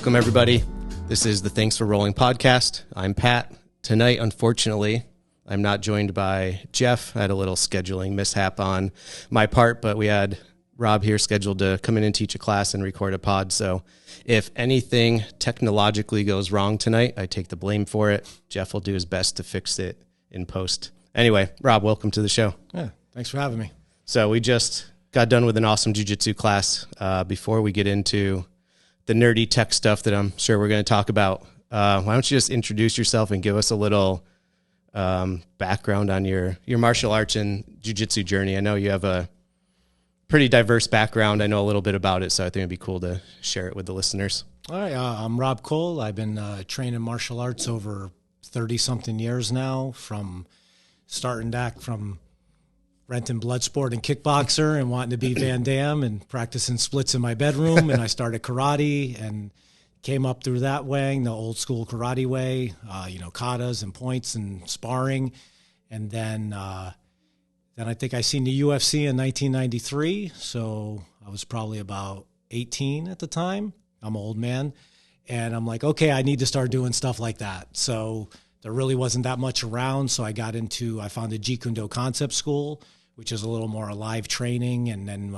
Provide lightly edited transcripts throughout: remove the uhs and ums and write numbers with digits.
Welcome, everybody. This is the Thanks for Rolling podcast. I'm Pat. Tonight, unfortunately, I'm not joined by Jeff. I had a little scheduling mishap on my part, but we had Rob here scheduled to come in and teach a class and record a pod. So if anything technologically goes wrong tonight, I take the blame for it. Jeff will do his best to fix it in post. Anyway, Rob, welcome to the show. Yeah, thanks for having me. So we just got done with an awesome Jiu Jitsu class. Before we get into the nerdy tech stuff that I'm sure we're going to talk about, why don't you just introduce yourself and give us a little background on your martial arts and Jiu Jitsu journey. I know you have a pretty diverse background. I know a little bit about it, so I think it'd be cool to share it with the listeners. All right, I'm Rob Cole. I've been training martial arts over 30-something years now, from starting back from renting Bloodsport and Kickboxer and wanting to be Van Damme and practicing splits in my bedroom. And I started karate and came up through that way, the old school karate way, katas and points and sparring. And then I think I seen the UFC in 1993. So I was probably about 18 at the time. I'm an old man. And I'm like, okay, I need to start doing stuff like that. So there really wasn't that much around. So I found a Jeet Kune Do concept school, which is a little more alive training, and then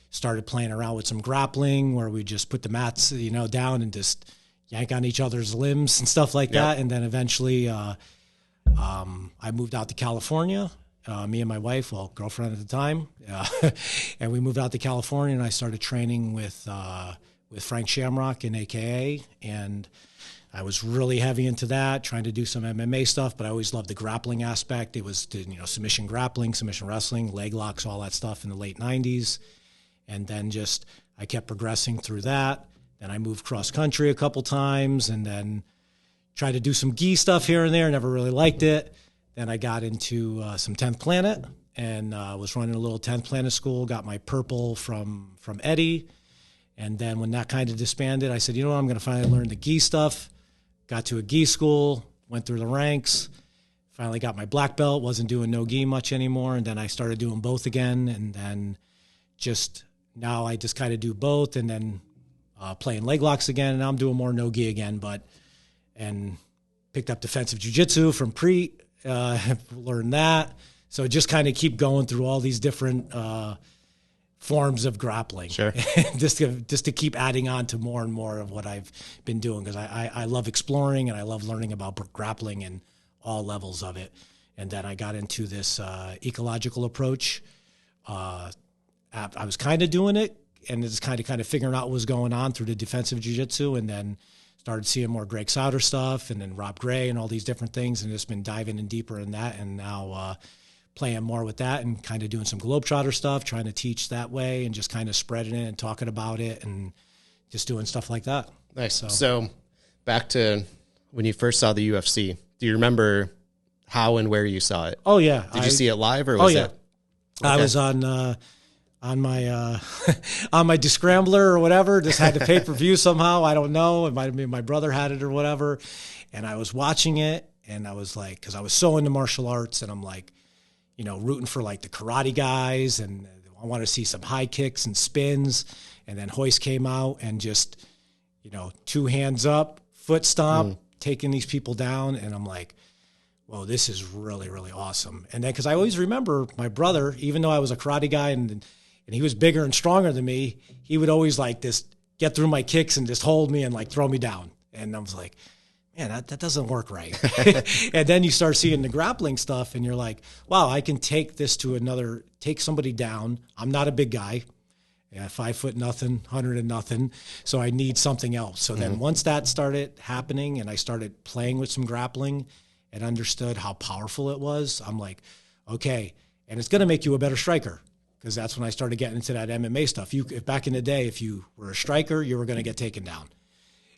started playing around with some grappling, where we just put the mats, down and just yank on each other's limbs and stuff like that. And then eventually I moved out to California, me and my wife, girlfriend at the time, and we moved out to California, and I started training with Frank Shamrock in AKA, and I was really heavy into that, trying to do some MMA stuff, but I always loved the grappling aspect. It was, submission grappling, submission wrestling, leg locks, all that stuff in the late 90s. And then I kept progressing through that. Then I moved cross country a couple times, and then tried to do some gi stuff here and there, never really liked it. Then I got into some 10th Planet, and was running a little 10th Planet school, got my purple from Eddie. And then when that kind of disbanded, I said, I'm going to finally learn the gi stuff. Got to a gi school, went through the ranks, finally got my black belt, wasn't doing no gi much anymore, and then I started doing both again, and then now I just kind of do both, and then playing leg locks again, and I'm doing more no gi again, and picked up defensive jiu-jitsu from Preet, learned that, so just kind of keep going through all these different forms of grappling. Sure. just to keep adding on to more and more of what I've been doing, because I love exploring and I love learning about grappling and all levels of it. And then I got into this ecological approach. I was kind of doing it and just kind of figuring out what was going on through the defensive jiu-jitsu, and then started seeing more Greg Sauter stuff, and then Rob Gray and all these different things, and just been diving in deeper in that, and now playing more with that and kind of doing some Globetrotter stuff, trying to teach that way and just kind of spreading it and talking about it and just doing stuff like that. Nice. So back to when you first saw the UFC, do you remember how and where you saw it? Oh, yeah. Did you see it live, or was that? Okay. I was on my on my Descrambler or whatever, just had the pay-per-view somehow. I don't know. It might have been my brother had it or whatever. And I was watching it, and I was like, because I was so into martial arts, and I'm like, rooting for like the karate guys, and I want to see some high kicks and spins. And then Hoist came out and just, 2 hands up, foot stomp, taking these people down. And I'm like, whoa, this is really, really awesome. And then, because I always remember my brother, even though I was a karate guy and he was bigger and stronger than me, he would always like just get through my kicks and just hold me and like throw me down. And I was like, man, that doesn't work right. And then you start seeing the grappling stuff, and you're like, wow, I can take this to take somebody down. I'm not a big guy. 5 foot nothing, 100 and nothing. So I need something else. So then once that started happening and I started playing with some grappling and understood how powerful it was, I'm like, okay, and it's going to make you a better striker. Because that's when I started getting into that MMA stuff. If back in the day, if you were a striker, you were going to get taken down.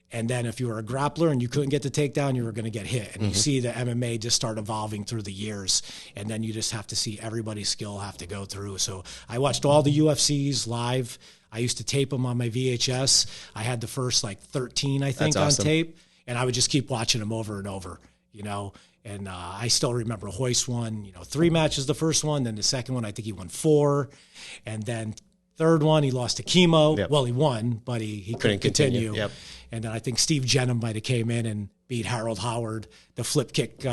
And then if you were a grappler and you couldn't get the takedown, you were going to get hit. And you see the MMA just start evolving through the years. And then you just have to see everybody's skill have to go through. So I watched all the UFCs live. I used to tape them on my VHS. I had the first 13, I think, on tape. And I would just keep watching them over and over, And I still remember Hoist won, 3 matches the first one. Then the second one, I think he won 4. And then Third one, he lost to chemo. Yep. Well, he won, but he couldn't continue. Yep. And then I think Steve Jenham might have came in and beat Harold Howard, the flip kick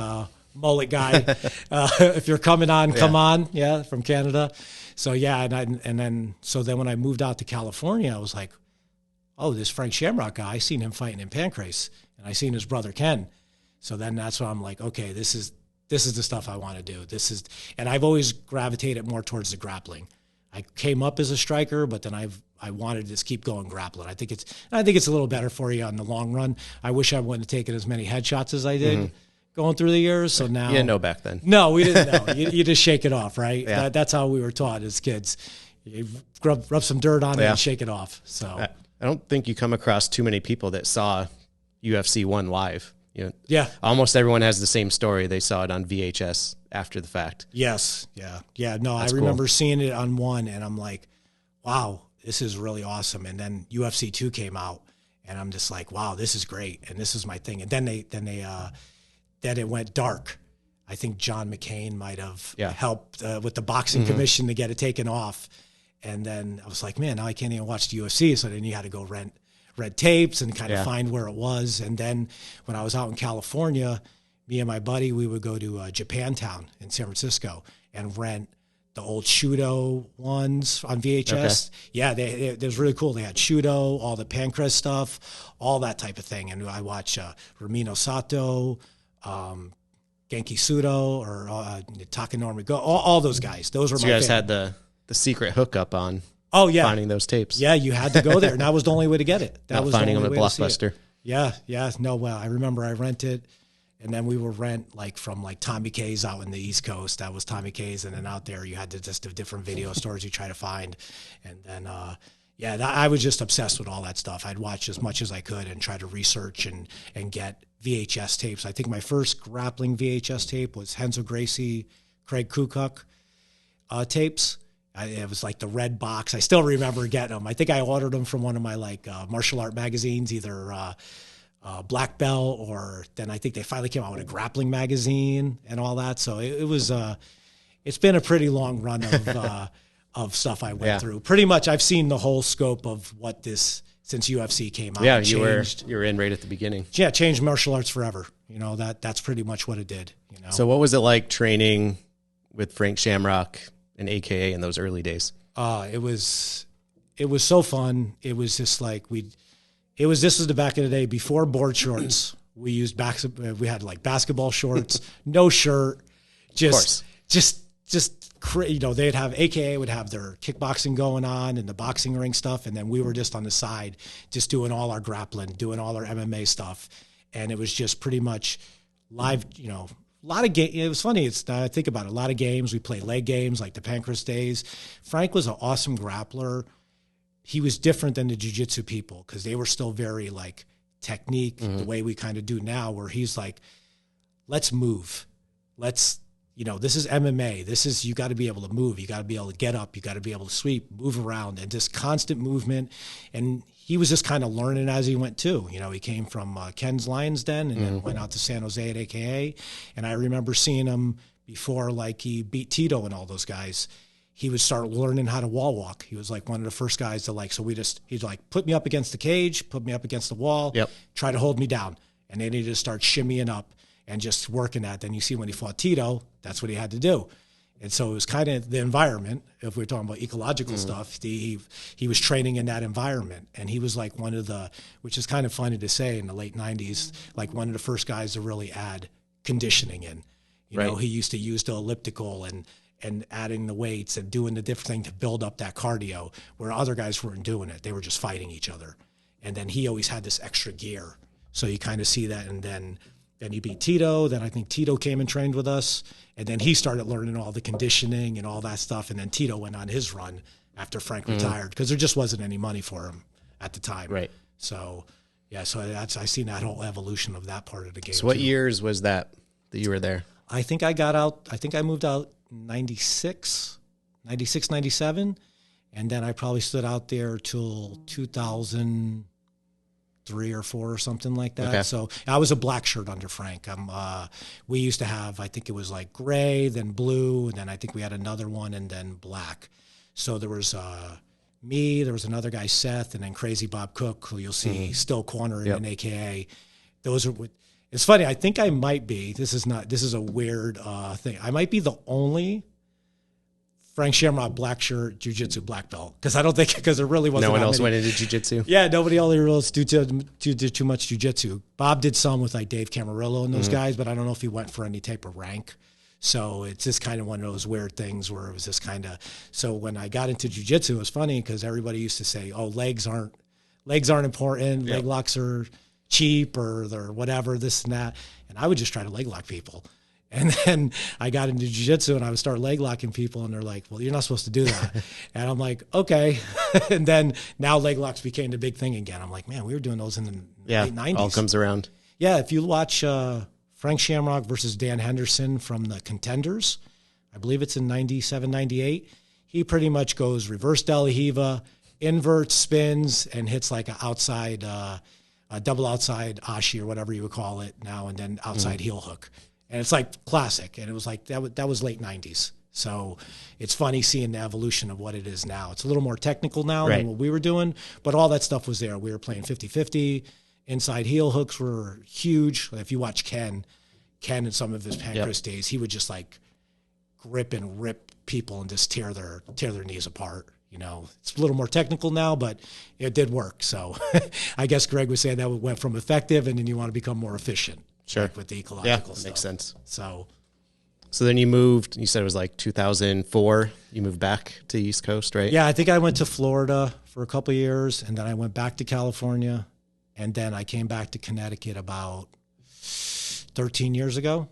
mullet guy. If you're coming on, come on. Yeah, from Canada. So, yeah, and then when I moved out to California, I was like, oh, this Frank Shamrock guy, I seen him fighting in Pancrase, and I seen his brother Ken. So then that's why I'm like, okay, this is the stuff I want to do. And I've always gravitated more towards the grappling. I came up as a striker, but then I wanted to just keep going grappling. I think it's a little better for you on the long run. I wish I wouldn't have taken as many headshots as I did going through the years. So now, you didn't know back then. No, we didn't know. You just shake it off, right? Yeah. That's how we were taught as kids. You rub some dirt on it and shake it off. So I don't think you come across too many people that saw UFC 1 live. Yeah. Almost everyone has the same story. They saw it on VHS after the fact. Yes. Yeah. Yeah. No, That's I remember cool. seeing it on 1, and I'm like, wow, this is really awesome. And then UFC 2 came out, and I'm just like, wow, this is great, and this is my thing. And then it went dark. I think John McCain might have helped with the boxing commission to get it taken off. And then I was like, man, now I can't even watch the UFC. So then you had to go rent tapes and kind of find where it was. And then when I was out in California, me and my buddy, we would go to Japantown in San Francisco and rent the old Shudo ones on VHS. Okay. Yeah, it was really cool. They had Shudo, all the Pancrase stuff, all that type of thing. And I watch Ramino Sato, Genki Sudo, or Takanori Go, all those guys. Those were my you guys favorite. had the secret hookup on. Oh yeah, finding those tapes. Yeah, you had to go there, and that was the only way to get it. That Not was finding the them only at way to see Blockbuster. it. Yeah. No, well, I remember I rented, and then we would rent from Tommy K's out in the East Coast. That was Tommy K's, and then out there you had to just have different video stores you try to find, and then I was just obsessed with all that stuff. I'd watch as much as I could and try to research and get VHS tapes. I think my first grappling VHS tape was Renzo Gracie, Craig Kukuk tapes. It was like the red box. I still remember getting them. I think I ordered them from one of my martial art magazines, either Black Belt, or then I think they finally came out with a grappling magazine and all that. So it's been a pretty long run of stuff I went through. Pretty much I've seen the whole scope of what this, since UFC came out. Yeah, you were in right at the beginning. Yeah, changed martial arts forever. That's pretty much what it did. So what was it like training with Frank Shamrock and AKA in those early days? It was so fun. It was just like this was the back of the day before board shorts. We used we had basketball shorts, no shirt, just they'd have AKA would have their kickboxing going on and the boxing ring stuff, and then we were just on the side, just doing all our grappling, doing all our MMA stuff, and it was just pretty much live. A lot of games. It was funny. I think about it. A lot of games. We played leg games like the Pancrase days. Frank was an awesome grappler. He was different than the jiu-jitsu people because they were still very technique, the way we kind of do now, where he's like, let's move. This is MMA. You got to be able to move. You got to be able to get up. You got to be able to sweep, move around, and just constant movement. And he was just kind of learning as he went too. He came from Ken's Lions Den and then went out to San Jose at AKA. And I remember seeing him before, he beat Tito and all those guys. He would start learning how to wall walk. He was one of the first guys to he's put me up against the cage, put me up against the wall, try to hold me down. And then he just starts shimmying up and just working that. Then you see when he fought Tito, that's what he had to do. And so it was kind of the environment. If we're talking about ecological stuff, he was training in that environment. And he was which is kind of funny to say in the late 90s, one of the first guys to really add conditioning in. He used to use the elliptical and adding the weights and doing the different thing to build up that cardio, where other guys weren't doing it. They were just fighting each other. And then he always had this extra gear. So you kind of see that. And then he beat Tito. Then I think Tito came and trained with us. And then he started learning all the conditioning and all that stuff. And then Tito went on his run after Frank retired because there just wasn't any money for him at the time. Right. So, I seen that whole evolution of that part of the game. So what years was that you were there? I think I moved out 96, 97. And then I probably stood out there till 2003 or 4 or something like that. Okay. So I was a black shirt under Frank. We used to have, I think it was gray, then blue, and then I think we had another one and then black. So there was me, there was another guy, Seth, and then Crazy Bob Cook, who you'll see still cornering in AKA. Those are, it's funny. I think I might be, this is a weird thing. I might be the only Frank Shamrock black shirt jiu-jitsu black belt, because I don't think, because there really wasn't no one else went into jiu-jitsu. Yeah, nobody else did too much jiu-jitsu. Bob did some with like Dave Camarillo and those guys, but I don't know if he went for any type of rank. So it's just kind of one of those weird things where it was just kind of, so when I got into jiu-jitsu, it was funny because everybody used to say, oh, legs aren't important. Leg locks are cheap or they're whatever, this and that. And I would just try to leg lock people. And then I got into jiu-jitsu and I would start leg locking people and they're like, well, you're not supposed to do that. And I'm like, okay. And then now leg locks became the big thing again. I'm like, man, we were doing those in the late 90s. All comes around. Yeah, if you watch Frank Shamrock versus Dan Henderson from the Contenders, I believe it's in 97, 98, he pretty much goes reverse De La Riva, inverts, spins, and hits like an outside, a double outside ashi or whatever you would call it now, and then outside heel hook. And it's like classic. And it was like, that was late 90s. So it's funny seeing the evolution of what it is now. It's a little more technical now than what we were doing, but all that stuff was there. We were playing 50-50. Inside heel hooks were huge. If you watch Ken in some of his Pancras days, he would just like grip and rip people and just tear their knees apart. You know, it's a little more technical now, but it did work. So I guess Greg was saying that went from effective and then you want to become more efficient. Sure. Like with the ecological stuff. Makes sense. So then you moved, you said it was like 2004, you moved back to the East Coast, right? Yeah, I think I went to Florida for a couple of years and then I went back to California and then I came back to Connecticut about 13 years ago.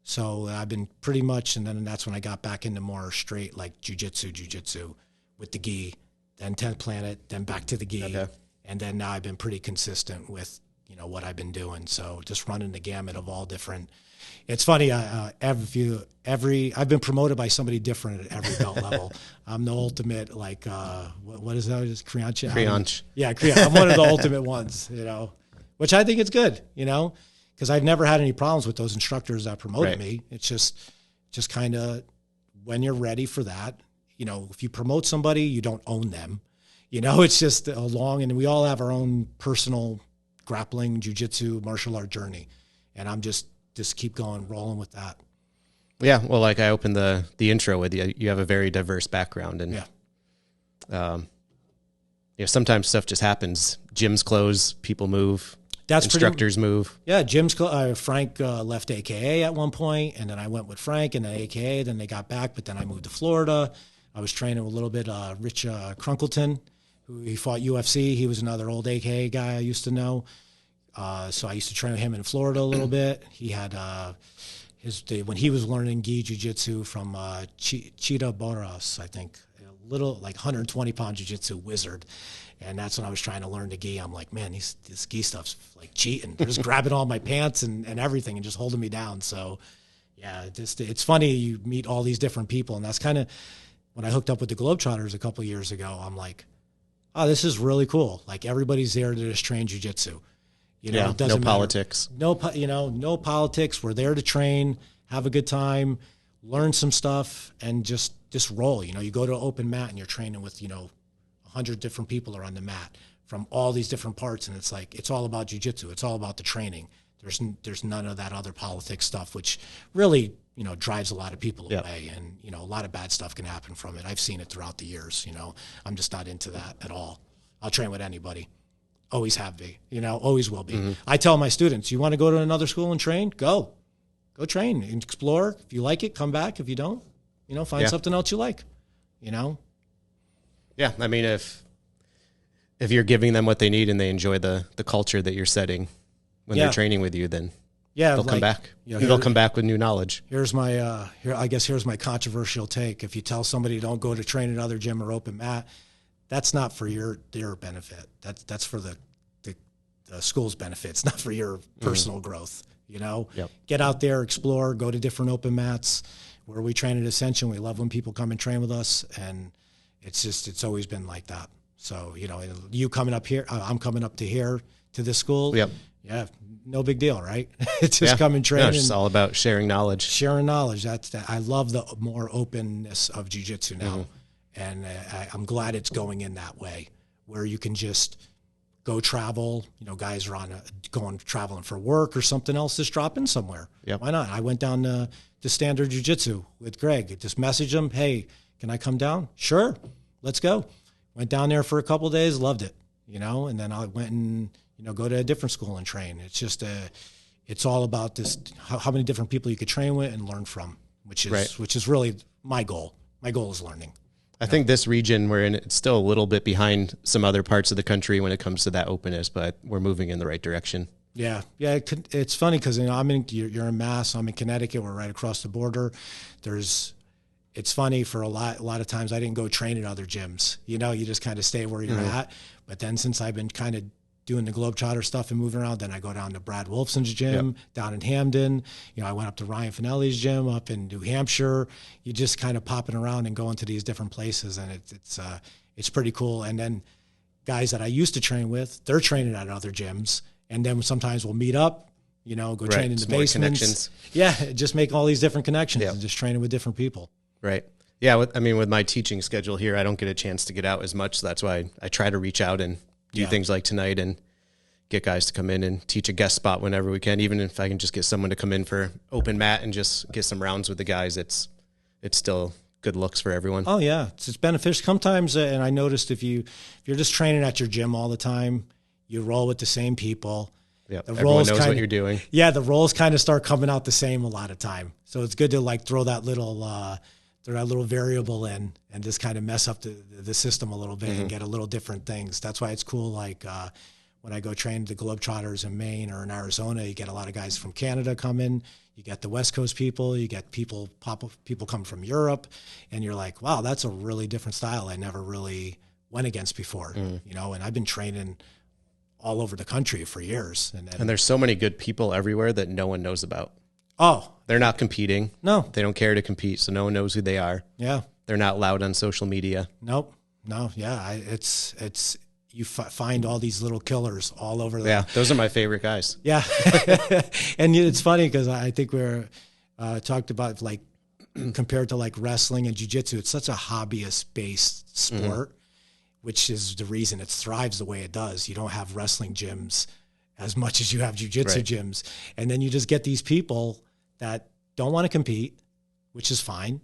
So I've been pretty much, and then that's when I got back into more straight like jiu-jitsu with the gi, then 10th Planet, then back to the gi. Okay. And then now I've been pretty consistent with, you know, what I've been doing. So just running the gamut of all different. It's funny. I've been promoted by somebody different at every belt level. I'm the ultimate, like, what is that? Just Creonch. Yeah. I'm one of the ultimate ones, you know, which I think it's good, you know, because I've never had any problems with those instructors that promoted me. It's just kind of when you're ready for that, you know, if you promote somebody, you don't own them, you know, it's just and we all have our own personal grappling, jiu-jitsu, martial art journey. And I'm just keep going, rolling with that. Yeah. Well, like I opened the intro with you have a very diverse background and, sometimes stuff just happens. Gyms close, people move, instructors move. Yeah. Gyms, Frank left AKA at one point and then I went with Frank and then AKA, then they got back, but then I moved to Florida. I was training a little bit, Rich Crunkleton, who he fought UFC. He was another old AKA guy I used to know. So I used to train with him in Florida a little bit. He had when he was learning gi jiu-jitsu from Cheetah Boras, I think, a little like 120-pound jiu-jitsu wizard. And that's when I was trying to learn the gi. I'm like, man, this gi stuff's like cheating. They're just grabbing all my pants and everything and just holding me down. So, yeah, it's funny. You meet all these different people. And that's kind of when I hooked up with the Globetrotters a couple of years ago, I'm like, oh, this is really cool. Like everybody's there to just train jiu-jitsu. You know, it doesn't matter. Politics. No politics. We're there to train, have a good time, learn some stuff, and just roll. You know, you go to an open mat and you're training with, 100 different people are on the mat from all these different parts, and it's like it's all about jiu-jitsu. It's all about the training. There's none of that other politics stuff, which really drives a lot of people away, and a lot of bad stuff can happen from it. I've seen it throughout the years. I'm just not into that at all. I'll train with anybody. Always have be, always will be. Mm-hmm. I tell my students, you want to go to another school and train? Go train and explore. If you like it, come back. If you don't, find something else you like, Yeah. I mean, if you're giving them what they need and they enjoy the culture that you're setting when they're training with you, then they'll come back. They'll come back with new knowledge. Here's my, here's my controversial take. If you tell somebody don't go to train another gym or open mat, that's not for their benefit. That's for the school's benefit. It's not for your personal growth. Get out there, explore, go to different open mats. Where we train at Ascension, we love when people come and train with us, and it's always been like that. So you coming up here, I'm coming up to here to this school. Yep. Yeah, no big deal, right? It's just come and train. No, it's all about sharing knowledge. Sharing knowledge. I love the more openness of jiu-jitsu now. Mm-hmm. And I'm glad it's going in that way, where you can just go travel. Guys are traveling for work or something else, just drop in somewhere. Yep. Why not? I went down to Standard Jiu Jitsu with Greg. Just messaged him, hey, can I come down? Sure, let's go. Went down there for a couple of days, loved it, and then I went and, go to a different school and train. It's just it's all about this, how many different people you could train with and learn from, which is really my goal. My goal is learning. I think this region we're in, it's still a little bit behind some other parts of the country when it comes to that openness, but we're moving in the right direction. Yeah. It's funny because you're in Mass, I'm in Connecticut, we're right across the border. It's funny, for a lot of times I didn't go train at other gyms. You just kind of stay where you're at. But then since I've been kind of doing the Globetrotter stuff and moving around, then I go down to Brad Wolfson's gym down in Hamden. I went up to Ryan Finelli's gym up in New Hampshire. You just kind of popping around and going to these different places, and it's pretty cool. And then guys that I used to train with, they're training at other gyms, and then sometimes we'll meet up, go train in the basements. Yeah, just make all these different connections and just training with different people. Right. Yeah. With my teaching schedule here, I don't get a chance to get out as much. So that's why I try to reach out and do things like tonight and get guys to come in and teach a guest spot whenever we can. Even if I can just get someone to come in for open mat and just get some rounds with the guys, it's still good looks for everyone. Oh yeah. It's beneficial. Sometimes, and I noticed if you're just training at your gym all the time, you roll with the same people. Yeah. Everyone knows what you're doing. Yeah. The roles kind of start coming out the same a lot of time. So it's good to throw that little variable in and just kind of mess up the system a little bit and get a little different things. That's why it's cool. When I go train the Globetrotters in Maine or in Arizona, you get a lot of guys from Canada come in. You get the West Coast people. You get people come from Europe, and you're like, wow, that's a really different style I never really went against before. And I've been training all over the country for years. And there's so many good people everywhere that no one knows about. Oh, they're not competing. No, they don't care to compete, so no one knows who they are. Yeah, they're not loud on social media. Nope. No. Yeah, it's. You find all these little killers all over. Yeah, those are my favorite guys. Yeah, and it's funny because I think we're talked about compared to wrestling and jiu-jitsu, it's such a hobbyist-based sport, which is the reason it thrives the way it does. You don't have wrestling gyms as much as you have jiu-jitsu gyms, and then you just get these people that don't want to compete, which is fine.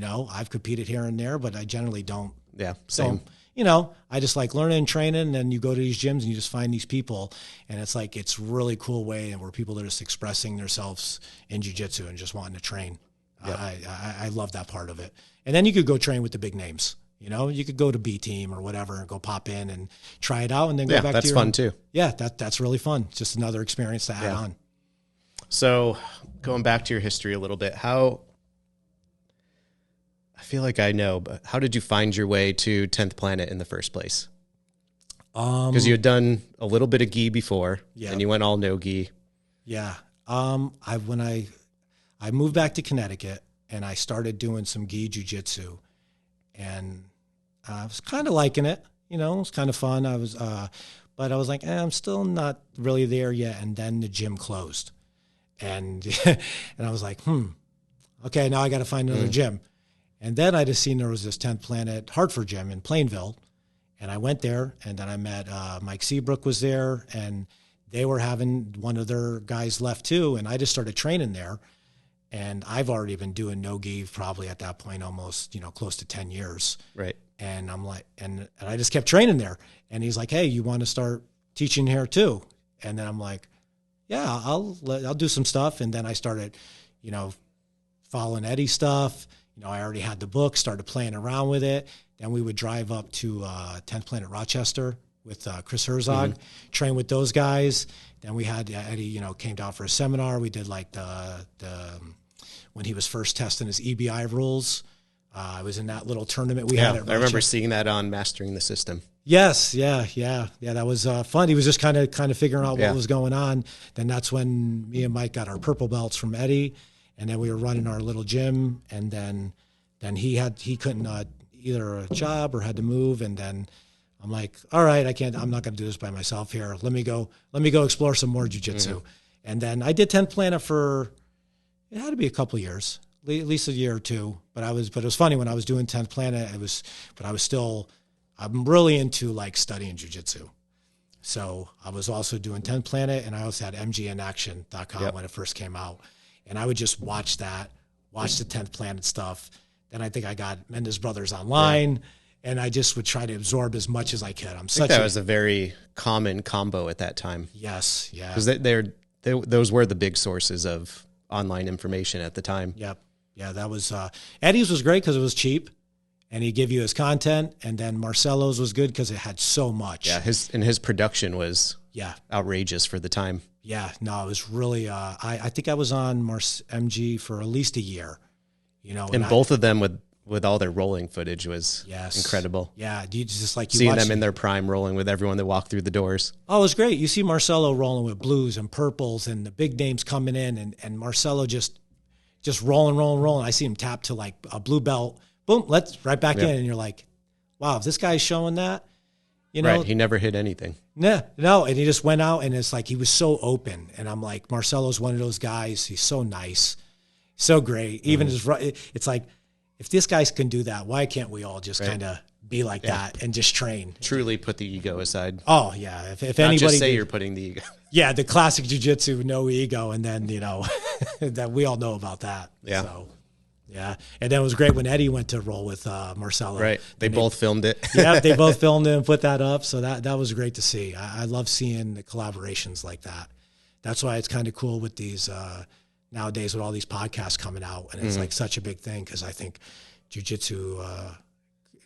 I've competed here and there, but I generally don't. Yeah, same. I just like learning and training, and then you go to these gyms and you just find these people, and it's really cool way where people are just expressing themselves in jiu-jitsu and just wanting to train. Yep. I love that part of it. And then you could go train with the big names. You could go to B team or whatever and go pop in and try it out and then go back to your... Yeah, that's fun too. Yeah, that's really fun. It's just another experience to add on. So going back to your history a little bit, I feel like I know, but how did you find your way to 10th Planet in the first place? Because you had done a little bit of gi before, and you went all no gi. Yeah. When I moved back to Connecticut and I started doing some gi jiu-jitsu, and I was kind of liking it. It was kind of fun. But I was like, I'm still not really there yet. And then the gym closed, and and I was like, okay, now I got to find another gym. And then I just seen there was this 10th Planet Hartford gym in Plainville. And I went there, and then I met Mike Seabrook was there, and they were having one of their guys left too. And I just started training there. And I've already been doing no-gi probably at that point almost, close to 10 years. Right. And I'm like, and I just kept training there. And he's like, hey, you want to start teaching here too? And then I'm like, yeah, I'll do some stuff. And then I started, following Eddie's stuff. I already had the book, started playing around with it. Then we would drive up to 10th Planet Rochester with Chris Herzog, train with those guys. Then we had Eddie, came down for a seminar. We did when he was first testing his EBI rules. I was in that little tournament we had at Rochester. I remember seeing that on Mastering the System. Yes, yeah. That was fun. He was just kind of figuring out what was going on. Then that's when me and Mike got our purple belts from Eddie. And then we were running our little gym, and then he couldn't either a job or had to move, and then I'm like, all right, I'm not going to do this by myself here. Let me go explore some more jiu-jitsu. And then I did 10th Planet it had to be a couple of years, at least a year or two. But it was funny when I was doing 10th Planet. I'm really into like studying jiu-jitsu. So I was also doing 10th Planet, and I also had mginaction.com when it first came out. And I would just watch the 10th Planet stuff. Then I think I got Mendes Brothers online, and I just would try to absorb as much as I could. That was a very common combo at that time. Yes, yeah. Because those were the big sources of online information at the time. Yep. Yeah, that was Eddie's was great because it was cheap, and he'd give you his content. And then Marcelo's was good because it had so much. Yeah, his production was outrageous for the time. Yeah, no, it was really. I think I was on MG for at least a year. And both of them with all their rolling footage was incredible. Yeah, you just like seeing them in their prime rolling with everyone that walked through the doors. Oh, it was great. You see Marcelo rolling with blues and purples and the big names coming in, and Marcelo just rolling. I see him tap to like a blue belt. Boom, let's right back in, and you're like, wow, if this guy's showing that, right? He never hit anything. No, and he just went out, and it's like he was so open, and I'm like, Marcelo's one of those guys. He's so nice, so great. Even it's like, if this guy can do that, why can't we all just kind of be like that and just train? Truly put the ego aside. Oh yeah, if Not anybody just say you're putting the ego. Yeah, the classic jiu-jitsu, no ego, and then that we all know about that. Yeah. So, yeah, and then it was great when Eddie went to roll with Marcelo. Right, they both filmed it. Yeah, they both filmed it and put that up. So that was great to see. I love seeing the collaborations like that. That's why it's kind of cool with these nowadays with all these podcasts coming out, and it's like such a big thing because I think jiu-jitsu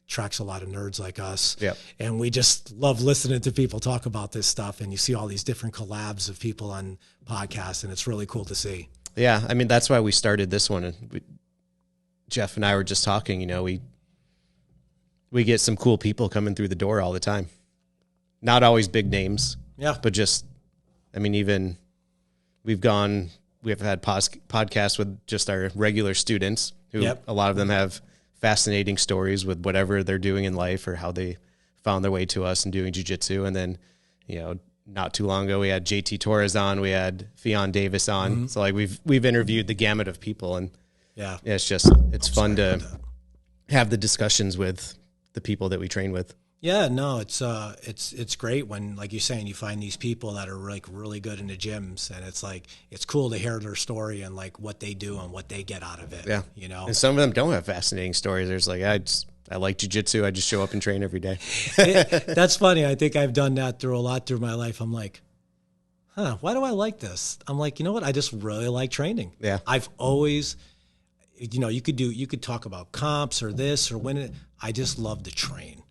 attracts a lot of nerds like us. Yep. And we just love listening to people talk about this stuff, and you see all these different collabs of people on podcasts, and it's really cool to see. Yeah, I mean, that's why we started this one. And Jeff and I were just talking, we get some cool people coming through the door all the time. Not always big names. Yeah. But just, I mean, even we've had podcasts with just our regular students who a lot of them have fascinating stories with whatever they're doing in life or how they found their way to us and doing jiu-jitsu. And then, not too long ago, we had JT Torres on, we had Fionn Davis on. Mm-hmm. So like we've interviewed the gamut of people, and it's fun to have the discussions with the people that we train with. Yeah, no, it's great when, like you're saying, you find these people that are like really good in the gyms, and it's like it's cool to hear their story and like what they do and what they get out of it. Yeah, And some of them don't have fascinating stories. There's like I like jiu-jitsu. I just show up and train every day. That's funny. I think I've done that through my life. I'm like, why do I like this? I'm like, you know what? I just really like training. Yeah, I've always, you could talk about comps or this or when I just love to train.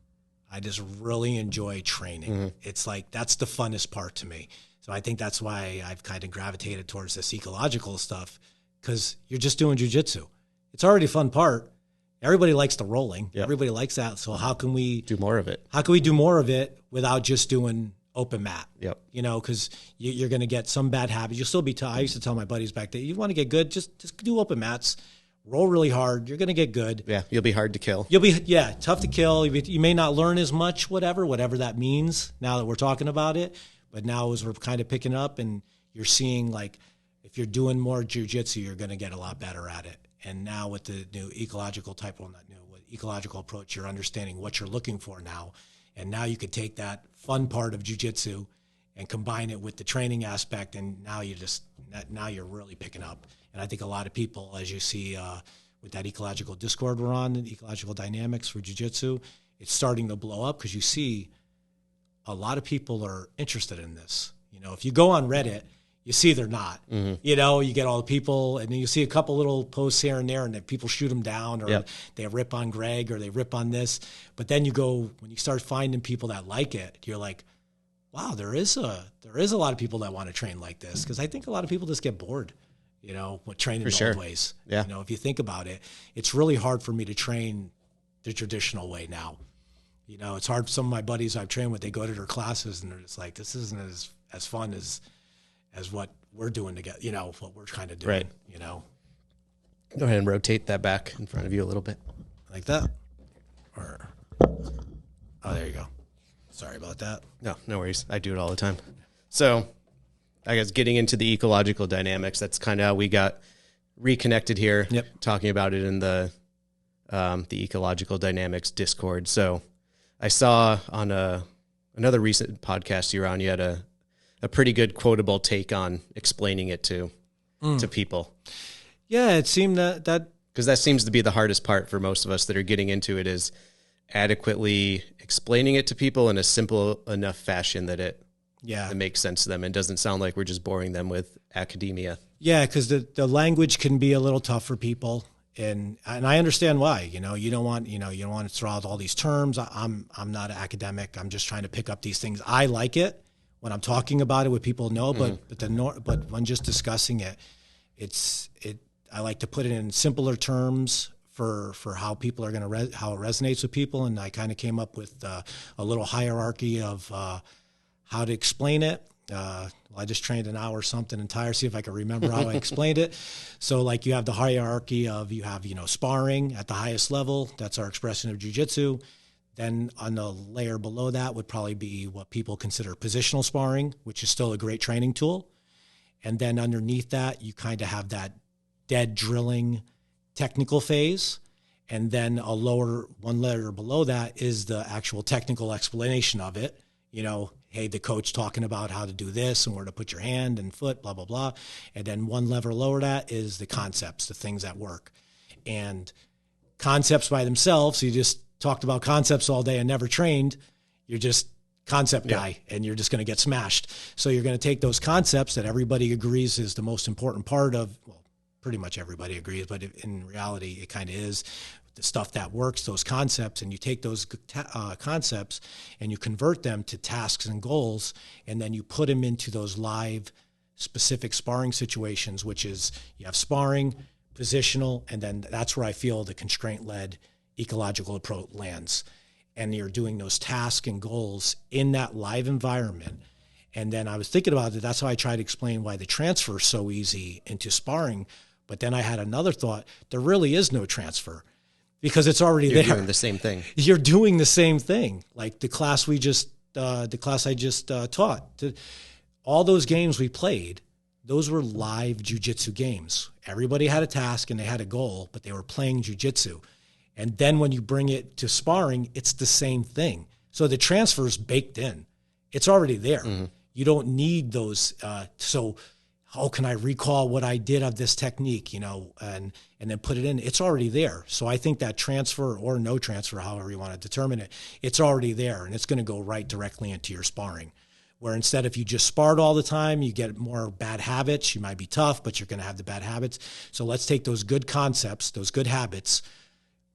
I just really enjoy training. Mm-hmm. It's like, that's the funnest part to me. So I think that's why I've kind of gravitated towards this ecological stuff, because you're just doing jiu-jitsu. It's already a fun part. Everybody likes the rolling. Yep. Everybody likes that. So how can we do more of it? How can we do more of it without just doing open mat? Yep. Because you're going to get some bad habits. You'll still be I used to tell my buddies back then, you want to get good, just do open mats. Roll really hard. You're going to get good. Yeah, you'll be hard to kill. Tough to kill. You may not learn as much, whatever that means now that we're talking about it. But now as we're kind of picking up and you're seeing, like, if you're doing more jiu-jitsu, you're going to get a lot better at it. And now with the new ecological ecological approach, you're understanding what you're looking for now. And now you could take that fun part of jiu-jitsu and combine it with the training aspect, and now you're really picking up. And I think a lot of people, as you see with that ecological Discord we're on, the ecological dynamics for jiu-jitsu, it's starting to blow up because you see a lot of people are interested in this. If you go on Reddit, you see they're not. Mm-hmm. You get all the people, and then you see a couple little posts here and there, and then people shoot them down, or they rip on Greg, or they rip on this. But then when you start finding people that like it, you're like, wow, there is a lot of people that want to train like this, because I think a lot of people just get bored, with training the old ways. Yeah. If you think about it, it's really hard for me to train the traditional way now. It's hard. Some of my buddies I've trained with, they go to their classes and they're just like, this isn't as fun as what we're doing together, what we're kind of doing, Right. Go ahead and rotate that back in front of you a little bit. Like that? Or, there you go. Sorry about that. No worries. I do it all the time. So I guess getting into the ecological dynamics, that's kind of how we got reconnected here, Yep. talking about it in the Ecological Dynamics Discord. So I saw on another recent podcast you were on, you had a pretty good quotable take on explaining it to people. Yeah, it seemed that because that seems to be the hardest part for most of us that are getting into it, is adequately explaining it to people in a simple enough fashion that it makes sense to them and doesn't sound like we're just boring them with academia. Yeah, because the language can be a little tough for people, and I understand why. You don't want to throw out all these terms. I'm not an academic. I'm just trying to pick up these things. I like it when I'm talking about it with people know, but when just discussing it, I like to put it in simpler terms for how people are going to how it resonates with people, and I kind of came up with a little hierarchy of how to explain it. I just trained an hour something entire, see if I can remember how I explained it. So like you have the hierarchy of, you have, sparring at the highest level. That's our expression of jiu-jitsu. Then on the layer below that would probably be what people consider positional sparring, which is still a great training tool. And then underneath that, you kind of have that dead drilling technical phase. And then one layer below that is the actual technical explanation of it. Hey, the coach talking about how to do this and where to put your hand and foot, blah, blah, blah. And then one level lower that is the concepts, the things that work. And concepts by themselves, you just talked about concepts all day and never trained, you're just concept guy, and you're just going to get smashed. So you're going to take those concepts that everybody agrees is the most important part of, well, pretty much everybody agrees, but in reality, it kind of is the stuff that works, those concepts, and you take those concepts and you convert them to tasks and goals, and then you put them into those live specific sparring situations, which is you have sparring, positional, and then that's where I feel the constraint-led ecological approach lands. And you're doing those tasks and goals in that live environment. And then I was thinking about it. That's how I try to explain why the transfer is so easy into sparring. But then I had another thought. There really is no transfer because it's already there. You're doing the same thing. You're doing the same thing. Like the class I just taught. All those games we played, those were live jiu-jitsu games. Everybody had a task and they had a goal, but they were playing jiu-jitsu. And then when you bring it to sparring, it's the same thing. So the transfer is baked in. It's already there. Mm-hmm. You don't need those. So how can I recall what I did of this technique, and then put it in? It's already there. So I think that transfer or no transfer, however you want to determine it, it's already there. And it's going to go right directly into your sparring. Where instead, if you just sparred all the time, you get more bad habits. You might be tough, but you're going to have the bad habits. So let's take those good concepts, those good habits,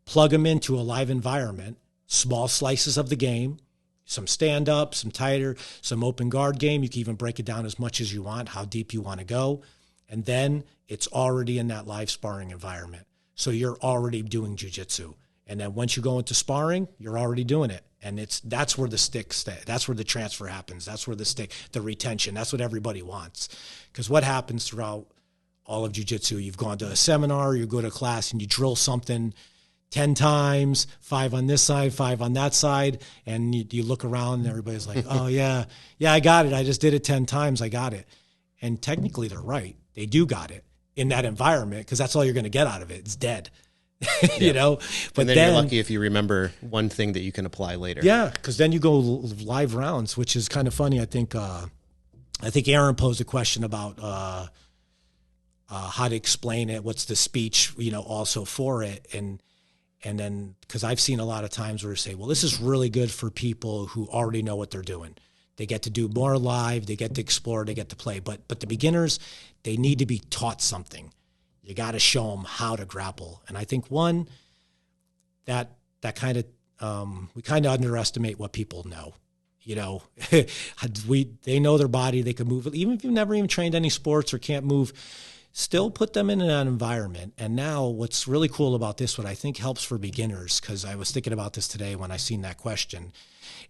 plug them into a live environment, small slices of the game, some stand-up, some tighter, some open guard game. You can even break it down as much as you want, how deep you want to go. And then it's already in that live sparring environment. So you're already doing jiu-jitsu. And then once you go into sparring, you're already doing it. And that's where the stick stays. That's where the transfer happens. That's where the retention, that's what everybody wants. Because what happens throughout all of jiu-jitsu, you've gone to a seminar, you go to a class and you drill something 10 times, 5 on this side, 5 on that side, and you look around and everybody's like, oh, yeah, I got it. I just did it 10 times. I got it. And technically they're right. They do got it in that environment because that's all you're going to get out of it. It's dead, But and then you're lucky if you remember one thing that you can apply later. Yeah, because then you go live rounds, which is kind of funny. I think Aaron posed a question about how to explain it. What's the speech, also for it. And then, because I've seen a lot of times where they say, well, this is really good for people who already know what they're doing. They get to do more live, they get to explore, they get to play. But the beginners, they need to be taught something. You got to show them how to grapple. And I think one, that kind of, we kind of underestimate what people know. They know their body, they can move. Even if you've never even trained any sports or can't move, still put them in an environment. And now what's really cool about this, what I think helps for beginners, because I was thinking about this today when I seen that question,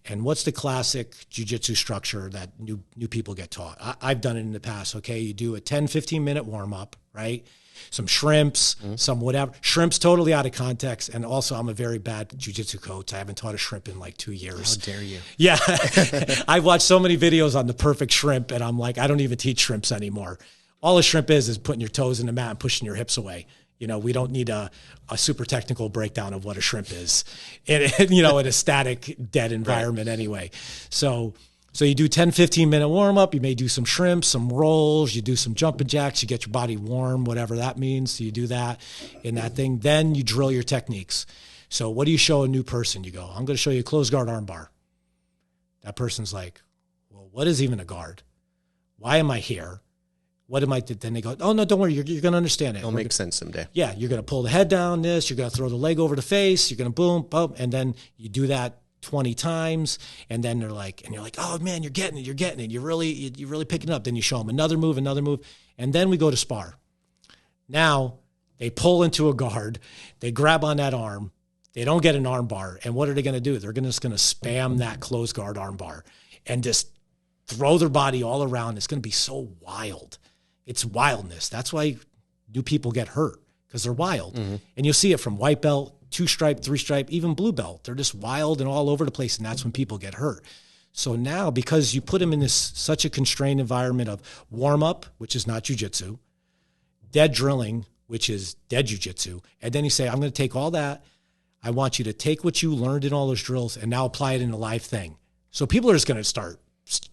and what's the classic jiu-jitsu structure that new people get taught? I've done it in the past. Okay, you do a 10, 15-minute warm-up, right? Some shrimps, some whatever. Shrimps totally out of context. And also, I'm a very bad jiu-jitsu coach. I haven't taught a shrimp in like 2 years. How dare you? Yeah. I've watched so many videos on the perfect shrimp, and I'm like, I don't even teach shrimps anymore. All a shrimp is putting your toes in the mat and pushing your hips away. You know, we don't need a super technical breakdown of what a shrimp is in a static, dead environment anyway. So you do 10, 15-minute warm-up. You may do some shrimps, some rolls. You do some jumping jacks. You get your body warm, whatever that means. So you do that in that thing. Then you drill your techniques. So what do you show a new person? You go, I'm going to show you a closed guard arm bar. That person's like, well, what is even a guard? Why am I here? What am I? Then they go, oh, no, don't worry. You're going to understand it. It'll make sense someday. Yeah. You're going to pull the head down this. You're going to throw the leg over the face. You're going to boom, boom. And then you do that 20 times. And then they're like, and you're like, oh, man, you're getting it. You're getting it. You're really picking it up. Then you show them another move. And then we go to spar. Now they pull into a guard. They grab on that arm. They don't get an arm bar. And what are they going to do? They're just going to spam that closed guard arm bar and just throw their body all around. It's going to be so wild. It's wildness. That's why new people get hurt, because they're wild. Mm-hmm. And you'll see it from white belt, 2-stripe, 3-stripe, even blue belt. They're just wild and all over the place, and that's when people get hurt. So now, because you put them in such a constrained environment of warm-up, which is not jiu-jitsu, dead drilling, which is dead jiu-jitsu, and then you say, I'm going to take all that. I want you to take what you learned in all those drills and now apply it in a live thing. So people are just going to start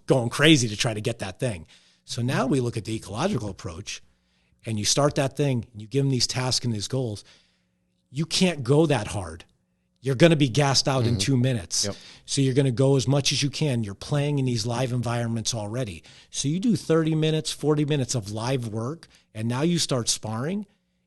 going crazy to try to get that thing. So now we look at the ecological approach, and you start that thing, and you give them these tasks and these goals. You can't go that hard. You're going to be gassed out in 2 minutes. Yep. So you're going to go as much as you can. You're playing in these live environments already. So you do 30 minutes, 40 minutes of live work, and now you start sparring.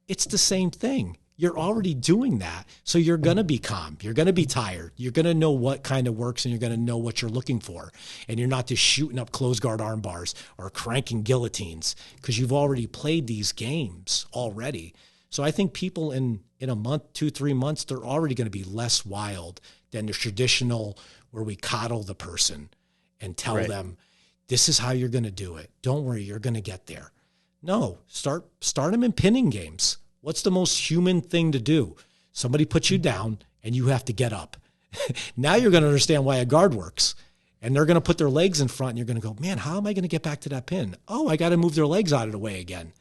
It's the same thing. You're already doing that. So you're going to be calm. You're going to be tired. You're going to know what kind of works, and you're going to know what you're looking for. And you're not just shooting up closed guard arm bars or cranking guillotines, because you've already played these games already. So I think people in a month, 2-3 months, they're already going to be less wild than the traditional where we coddle the person and tell them, this is how you're going to do it. Don't worry, you're going to get there. No, start them in pinning games. What's the most human thing to do? Somebody puts you down and you have to get up. Now you're going to understand why a guard works. And they're going to put their legs in front, and you're going to go, man, how am I going to get back to that pin? Oh, I got to move their legs out of the way again.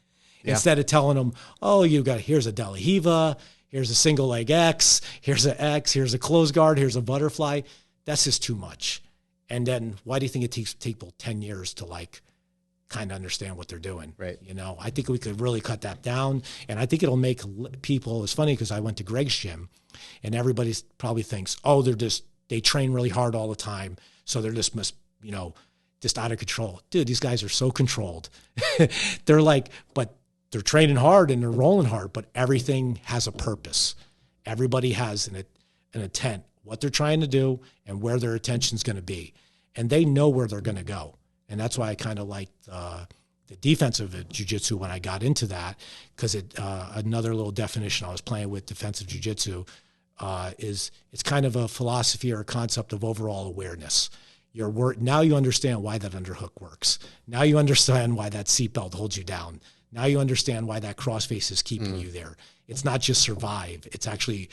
Yeah. Instead of telling them, oh, here's a De La Hiva, here's a single leg X, here's an X, here's a closed guard, here's a butterfly. That's just too much. And then why do you think it takes people 10 years to kind of understand what they're doing? Right. I think we could really cut that down. And I think it'll make people, it's funny because I went to Greg's gym, and everybody probably thinks, oh, they train really hard all the time. So they're just out of control. Dude, these guys are so controlled. But they're training hard and they're rolling hard, but everything has a purpose. Everybody has an intent, what they're trying to do and where their attention's going to be. And they know where they're going to go. And that's why I kind of liked the defensive jiu-jitsu when I got into that, because another little definition I was playing with defensive jiu-jitsu is it's kind of a philosophy or a concept of overall awareness. Now you understand why that underhook works. Now you understand why that seatbelt holds you down. Now you understand why that crossface is keeping you there. It's not just survive. It's actually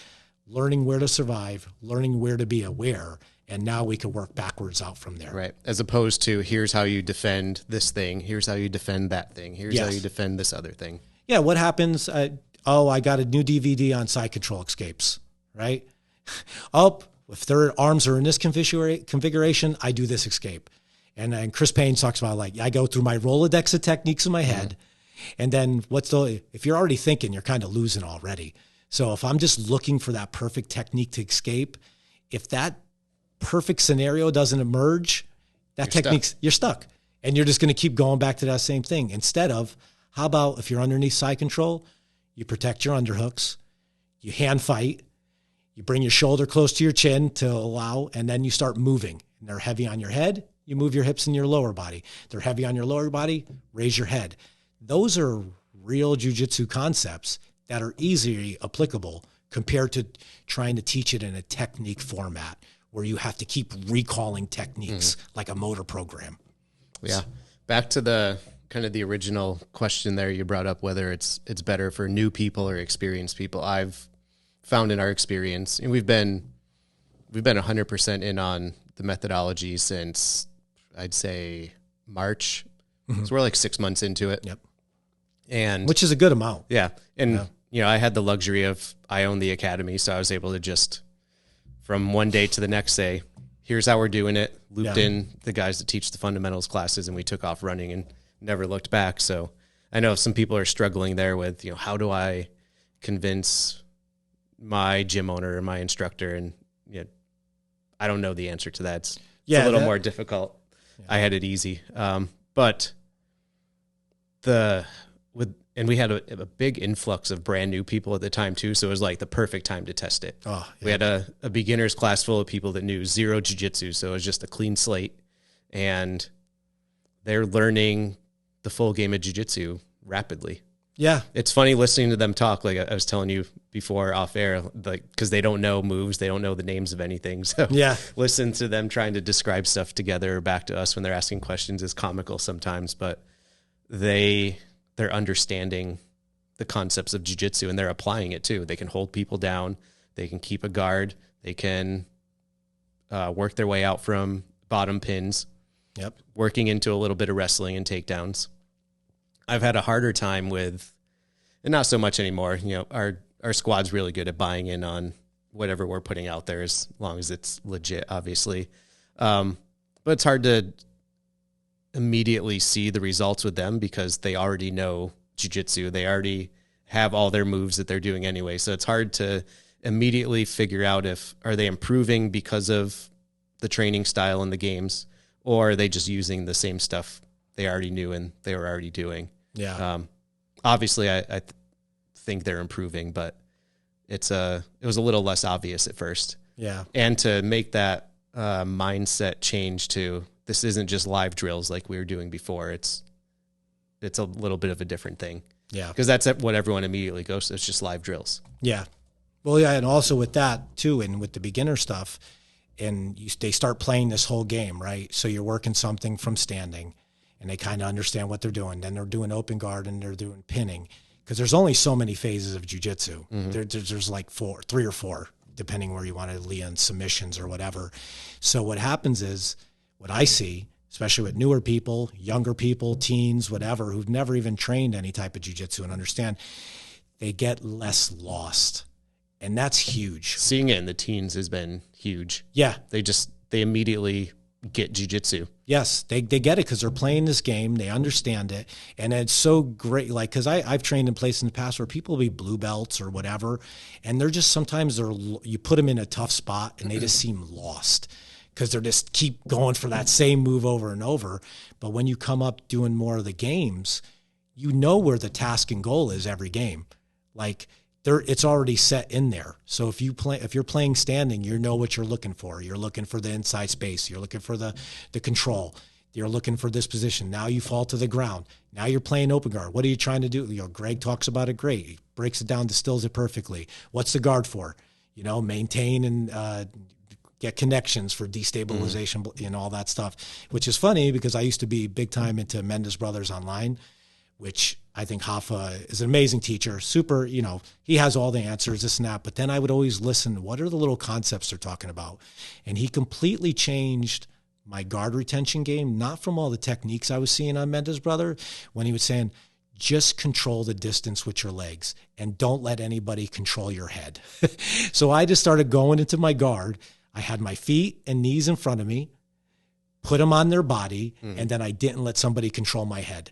learning where to survive, learning where to be aware, and now we can work backwards out from there. Right. As opposed to, here's how you defend this thing. Here's how you defend that thing. Here's how you defend this other thing. Yeah. What happens? I got a new DVD on side control escapes, right? If their arms are in this configuration, I do this escape. And Chris Payne talks about, I go through my Rolodex of techniques in my head. And then if you're already thinking, you're kind of losing already. So if I'm just looking for that perfect technique to escape, if that perfect scenario doesn't emerge, you're stuck. And you're just going to keep going back to that same thing. Instead of, how about if you're underneath side control, you protect your underhooks, you hand fight, you bring your shoulder close to your chin to allow, and then you start moving. And they're heavy on your head, you move your hips in your lower body. They're heavy on your lower body, raise your head. Those are real jiu-jitsu concepts that are easily applicable compared to trying to teach it in a technique format where you have to keep recalling techniques like a motor program. Yeah. Back to the kind of the original question there you brought up, whether it's better for new people or experienced people. I've found in our experience, and we've been 100% in on the methodology since, I'd say, March. So we're 6 months into it. Yep. And which is a good amount. yeah. And, I had the luxury of, I own the academy. So I was able to just from one day to the next say, here's how we're doing it. Looped in the guys that teach the fundamentals classes, and we took off running and never looked back. So I know some people are struggling there with, how do I convince my gym owner or my instructor? And I don't know the answer to that. It's a little more difficult. Yeah. I had it easy. But we had a big influx of brand new people at the time too. So it was like the perfect time to test it. Oh, yeah. We had a beginner's class full of people that knew zero jiu-jitsu. So it was just a clean slate, and they're learning the full game of jiu-jitsu rapidly. Yeah. It's funny listening to them talk. Like I was telling you before off air, like, cause they don't know moves. They don't know the names of anything. So listen to them trying to describe stuff together back to us when they're asking questions is comical sometimes, but they're understanding the concepts of jiu-jitsu, and they're applying it too. They can hold people down. They can keep a guard. They can work their way out from bottom pins. Yep. Working into a little bit of wrestling and takedowns. I've had a harder time with, and not so much anymore. Our squad's really good at buying in on whatever we're putting out there, as long as it's legit, obviously. But it's hard to immediately see the results with them because they already know jiu-jitsu. They already have all their moves that they're doing anyway. So it's hard to immediately figure out are they improving because of the training style in the games, or are they just using the same stuff they already knew and they were already doing. Yeah. Obviously I think they're improving, but it was a little less obvious at first. Yeah. And to make that mindset change to, this isn't just live drills like we were doing before. It's a little bit of a different thing. Yeah. Because that's what everyone immediately goes to. It's just live drills. Yeah. Well, yeah. And also with that too, and with the beginner stuff, and they start playing this whole game, right? So you're working something from standing, and they kind of understand what they're doing. Then they're doing open guard and they're doing pinning, because there's only so many phases of jiu-jitsu. Mm-hmm. There's like 3 or 4, depending where you want to lean on submissions or whatever. So what happens is, what I see, especially with newer people, younger people, teens, whatever, who've never even trained any type of jiu-jitsu and understand, they get less lost. And that's huge. Seeing it in the teens has been huge. Yeah. They immediately get jiu-jitsu. Yes, they get it because they're playing this game. They understand it. And it's so great. Like, because I've trained in places in the past where people will be blue belts or whatever, and they're just, sometimes you put them in a tough spot and they just seem lost because they're just keep going for that same move over and over. But when you come up doing more of the games, you know where the task and goal is every game. Like, it's already set in there. So if you're playing standing, you know what you're looking for. You're looking for the inside space. You're looking for the control. You're looking for this position. Now you fall to the ground. Now you're playing open guard. What are you trying to do? Greg talks about it great. He breaks it down, distills it perfectly. What's the guard for? Maintain and get connections for destabilization and all that stuff, which is funny because I used to be big time into Mendes Brothers online, which I think Hafa is an amazing teacher, super, he has all the answers, this and that. But then I would always listen, what are the little concepts they're talking about? And he completely changed my guard retention game, not from all the techniques I was seeing on Mendes Brother, when he was saying, just control the distance with your legs and don't let anybody control your head. So I just started going into my guard. I had my feet and knees in front of me, put them on their body, and then I didn't let somebody control my head.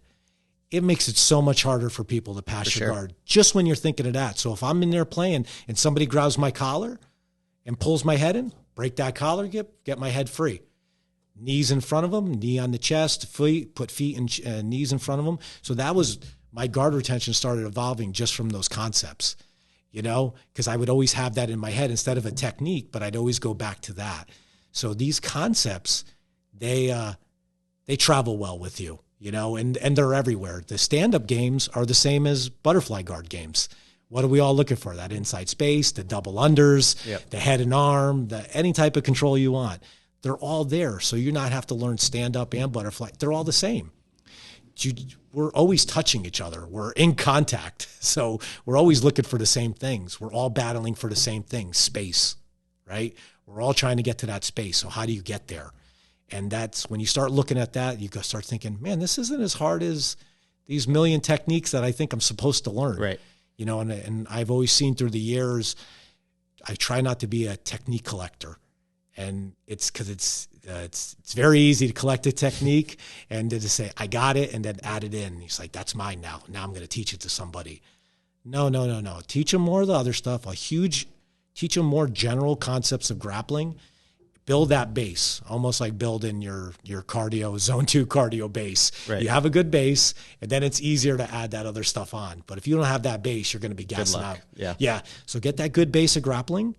It makes it so much harder for people to pass your guard just when you're thinking of that. So if I'm in there playing and somebody grabs my collar and pulls my head in, break that collar, get my head free. Knees in front of them, knee on the chest, put feet and knees in front of them. So that was, my guard retention started evolving just from those concepts, because I would always have that in my head instead of a technique, but I'd always go back to that. So these concepts, they travel well with you. And they're everywhere. The stand-up games are the same as butterfly guard games. What are we all looking for? That inside space, the double unders, the head and arm, any type of control you want. They're all there. So you not have to learn stand-up and butterfly. They're all the same. We're always touching each other. We're in contact. So we're always looking for the same things. We're all battling for the same thing, space, right? We're all trying to get to that space. So how do you get there? And that's when you start looking at that, you go start thinking, man, this isn't as hard as these million techniques that I think I'm supposed to learn. Right. You know, and I've always seen through the years, I try not to be a technique collector. And it's because it's very easy to collect a technique and to just say, I got it, and then add it in. He's like, that's mine now. Now I'm going to teach it to somebody. No. Teach them more of the other stuff. Teach them more general concepts of grappling. Build that base, almost like building your cardio, zone 2 cardio base. Right. You have a good base, and then it's easier to add that other stuff on. But if you don't have that base, you're going to be gassing out. Yeah. So get that good base of grappling.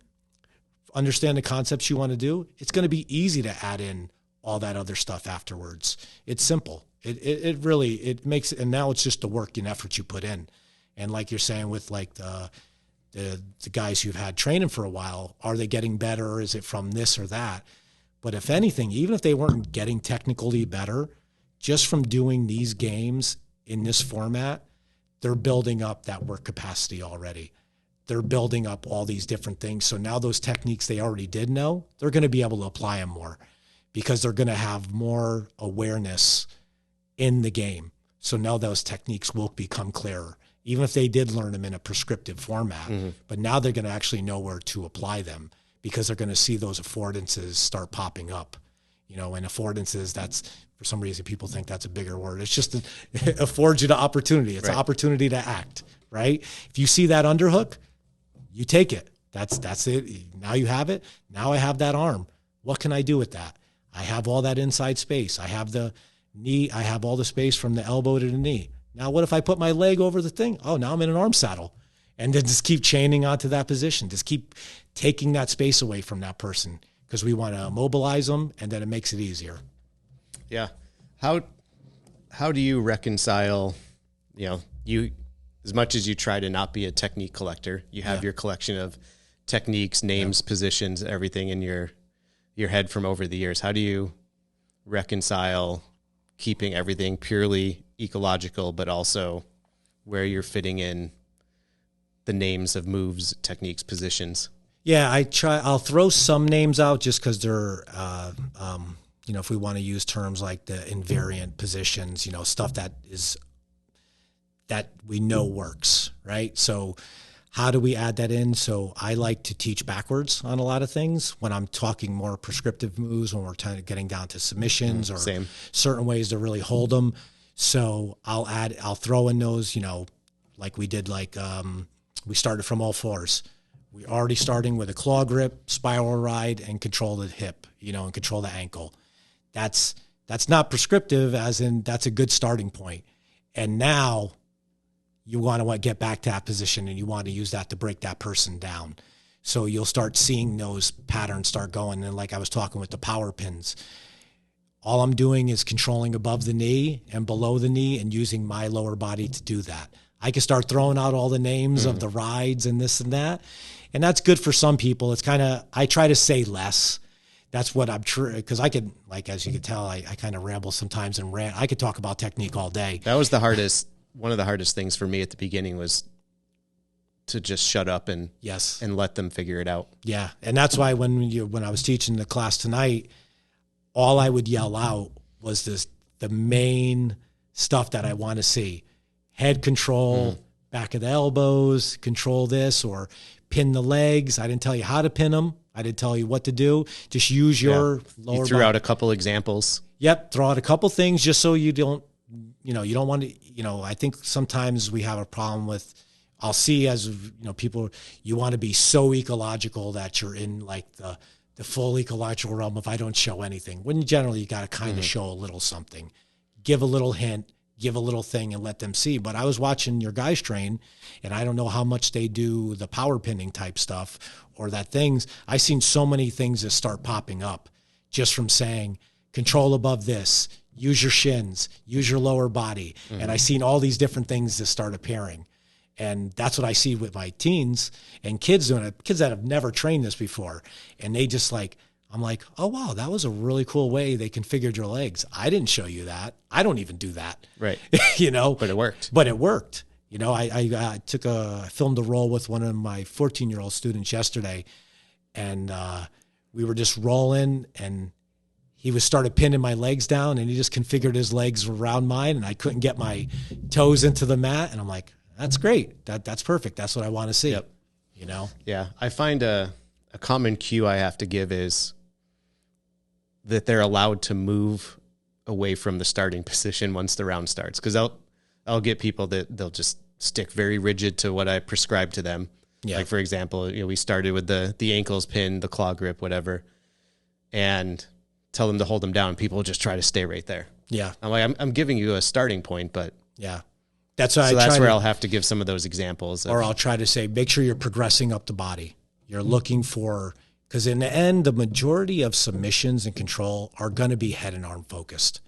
Understand the concepts you want to do. It's going to be easy to add in all that other stuff afterwards. It's simple. It really makes it, and now it's just the work and effort you put in. And like you're saying with like the guys who've had training for a while, are they getting better, or is it from this or that? But if anything, even if they weren't getting technically better, just from doing these games in this format, they're building up that work capacity already. They're building up all these different things. So now those techniques they already did know, they're going to be able to apply them more because they're going to have more awareness in the game. So now those techniques will become clearer, even if they did learn them in a prescriptive format. Mm-hmm. But now they're going to actually know where to apply them because they're going to see those affordances start popping up. You know, and affordances, that's, for some reason, people think that's a bigger word. It's just it affords you the opportunity. It's an opportunity to act, right? If you see that underhook, you take it. That's it. Now you have it. Now I have that arm. What can I do with that? I have all that inside space. I have the knee. I have all the space from the elbow to the knee. Now what if I put my leg over the thing? Oh, now I'm in an arm saddle. And then just keep chaining onto that position. Just keep taking that space away from that person because we want to immobilize them, and then it makes it easier. Yeah. How do you reconcile, you, as much as you try to not be a technique collector, you have your collection of techniques, names, positions, everything in your head from over the years. How do you reconcile keeping everything purely ecological, but also where you're fitting in the names of moves, techniques, positions? Yeah, I'll throw some names out just because they're, if we want to use terms like the invariant positions, stuff that we know works, right? So how do we add that in? So I like to teach backwards on a lot of things when I'm talking more prescriptive moves, when we're getting down to submissions or certain ways to really hold them. So I'll throw in those, like we did, we started from all fours. We're already starting with a claw grip, spiral ride, and control the hip, and control the ankle. That's not prescriptive, as in that's a good starting point. And now you want to get back to that position, and you want to use that to break that person down. So you'll start seeing those patterns start going. And like I was talking with the power pins, all I'm doing is controlling above the knee and below the knee and using my lower body to do that. I can start throwing out all the names of the rides and this and that. And that's good for some people. It's kind of, I try to say less. That's what I'm because I could, as you can tell, I kind of ramble sometimes and rant. I could talk about technique all day. That was one of the hardest things for me at the beginning was to just shut up and let them figure it out. Yeah. And that's why when I was teaching the class tonight, all I would yell out was the main stuff that I want to see. Head control, back of the elbows, control this, or pin the legs. I didn't tell you how to pin them. I didn't tell you what to do. Just use your lower body. You threw out a couple examples. Yep. Throw out a couple things just so you don't, you don't want to, I think sometimes we have a problem with, I'll see as, people, you want to be so ecological that you're in the full ecological realm if I don't show anything. When generally you got to kind of show a little something, give a little hint, give a little thing and let them see. But I was watching your guys train, and I don't know how much they do the power pinning type stuff or that things. I seen so many things that start popping up just from saying control above this, use your shins, use your lower body. And I seen all these different things that start appearing. And that's what I see with my teens and kids doing it, kids that have never trained this before. And they just I'm like, oh, wow, that was a really cool way they configured your legs. I didn't show you that. I don't even do that. Right. But it worked. I filmed a roll with one of my 14-year-old students yesterday, and we were just rolling, and he was started pinning my legs down, and he just configured his legs around mine, and I couldn't get my toes into the mat. And I'm like, that's great. That's perfect. That's what I want to see. Yep. You know? Yeah. I find a common cue I have to give is that they're allowed to move away from the starting position once the round starts. Cause I'll get people that they'll just stick very rigid to what I prescribe to them. Yeah. Like for example, we started with the ankles pin, the claw grip, whatever, and tell them to hold them down. People just try to stay right there. Yeah. I'm like, I'm giving you a starting point, but yeah, that's why that's where I'll have to give some of those examples. Or I'll try to say, make sure you're progressing up the body. You're looking for, because in the end, the majority of submissions and control are going to be head and arm focused.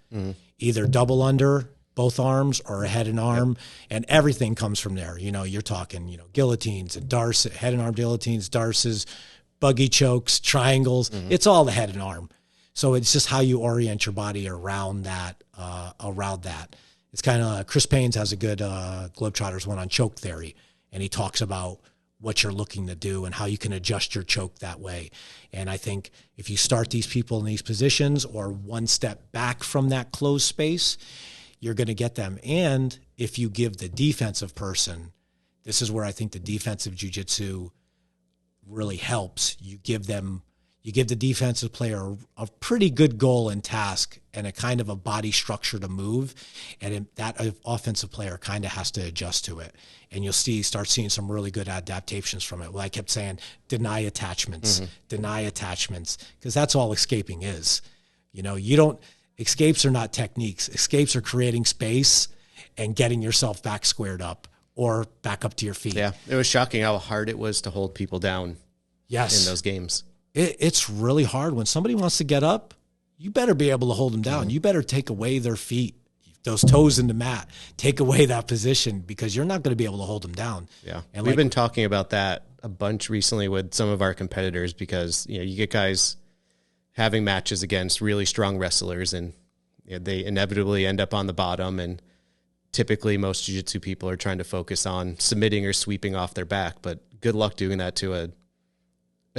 Either double under both arms or a head and arm, and everything comes from there. You're talking, guillotines and darces, head and arm guillotines, darces, buggy chokes, triangles. It's all the head and arm. So it's just how you orient your body around that. It's kind of, Chris Paynes has a good Globetrotters one on choke theory, and he talks about what you're looking to do and how you can adjust your choke that way. And I think if you start these people in these positions or one step back from that closed space, you're going to get them. And if you give the defensive person, this is where I think the defensive jiu-jitsu really helps. You give the defensive player a pretty good goal and task and a kind of a body structure to move. And that offensive player kind of has to adjust to it. And you'll start seeing some really good adaptations from it. Well, I kept saying, deny attachments, because that's all escaping is. Escapes are not techniques. Escapes are creating space and getting yourself back squared up or back up to your feet. Yeah, it was shocking how hard it was to hold people down in those games. It's really hard. When somebody wants to get up, you better be able to hold them down. You better take away their feet, those toes in the mat, take away that position, because you're not going to be able to hold them down. Yeah. And we've been talking about that a bunch recently with some of our competitors, because, you get guys having matches against really strong wrestlers, and they inevitably end up on the bottom. And typically most jiu-jitsu people are trying to focus on submitting or sweeping off their back, but good luck doing that to a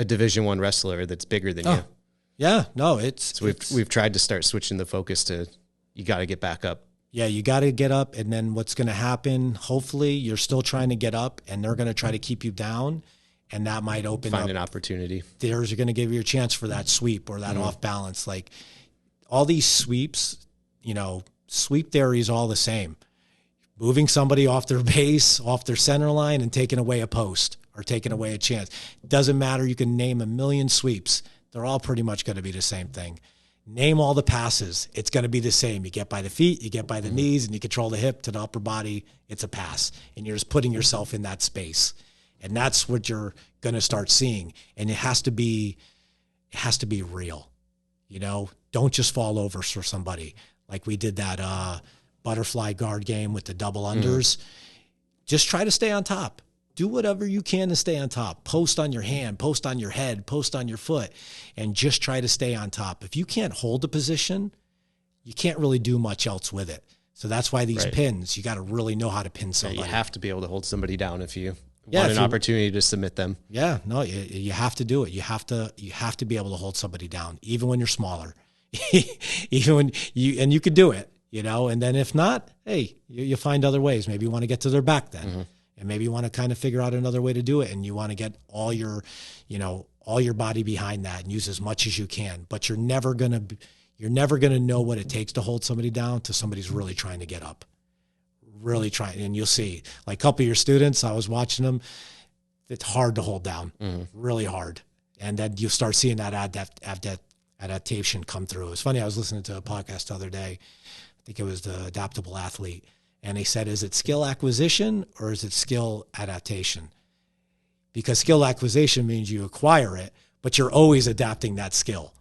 Division I wrestler that's bigger than you. Yeah, no, we've tried to start switching the focus to, you got to get back up. Yeah, you got to get up, and then what's going to happen, hopefully you're still trying to get up and they're going to try to keep you down, and that might find an opportunity. They're going to give you a chance for that sweep or that off balance. Like all these sweeps, sweep theory is all the same. Moving somebody off their base, off their center line, and taking away a post or taking away a chance. Doesn't matter. You can name a million sweeps. They're all pretty much going to be the same thing. Name all the passes. It's going to be the same. You get by the feet, you get by the knees, and you control the hip to the upper body. It's a pass. And you're just putting yourself in that space. And that's what you're going to start seeing. And it has to be real. Don't just fall over for somebody. Like we did that butterfly guard game with the double unders. Just try to stay on top. Do whatever you can to stay on top. Post on your hand, post on your head, post on your foot, and just try to stay on top. If you can't hold a position, you can't really do much else with it. So that's why these pins, you got to really know how to pin somebody. You have to be able to hold somebody down if you want an opportunity to submit them. Yeah, no, you have to do it. You have to be able to hold somebody down, even when you're smaller. Even when you could do it, and then if not, hey, you find other ways. Maybe you want to get to their back then. And maybe you want to kind of figure out another way to do it, and you want to get all your body behind that and use as much as you can. But you're never gonna know what it takes to hold somebody down until somebody's really trying to get up, really trying. And you'll see, like a couple of your students, I was watching them. It's hard to hold down, really hard, and then you start seeing that adaptation come through. It's funny. I was listening to a podcast the other day. I think it was the Adaptable Athlete. And they said, is it skill acquisition or is it skill adaptation? Because skill acquisition means you acquire it, but you're always adapting that skill.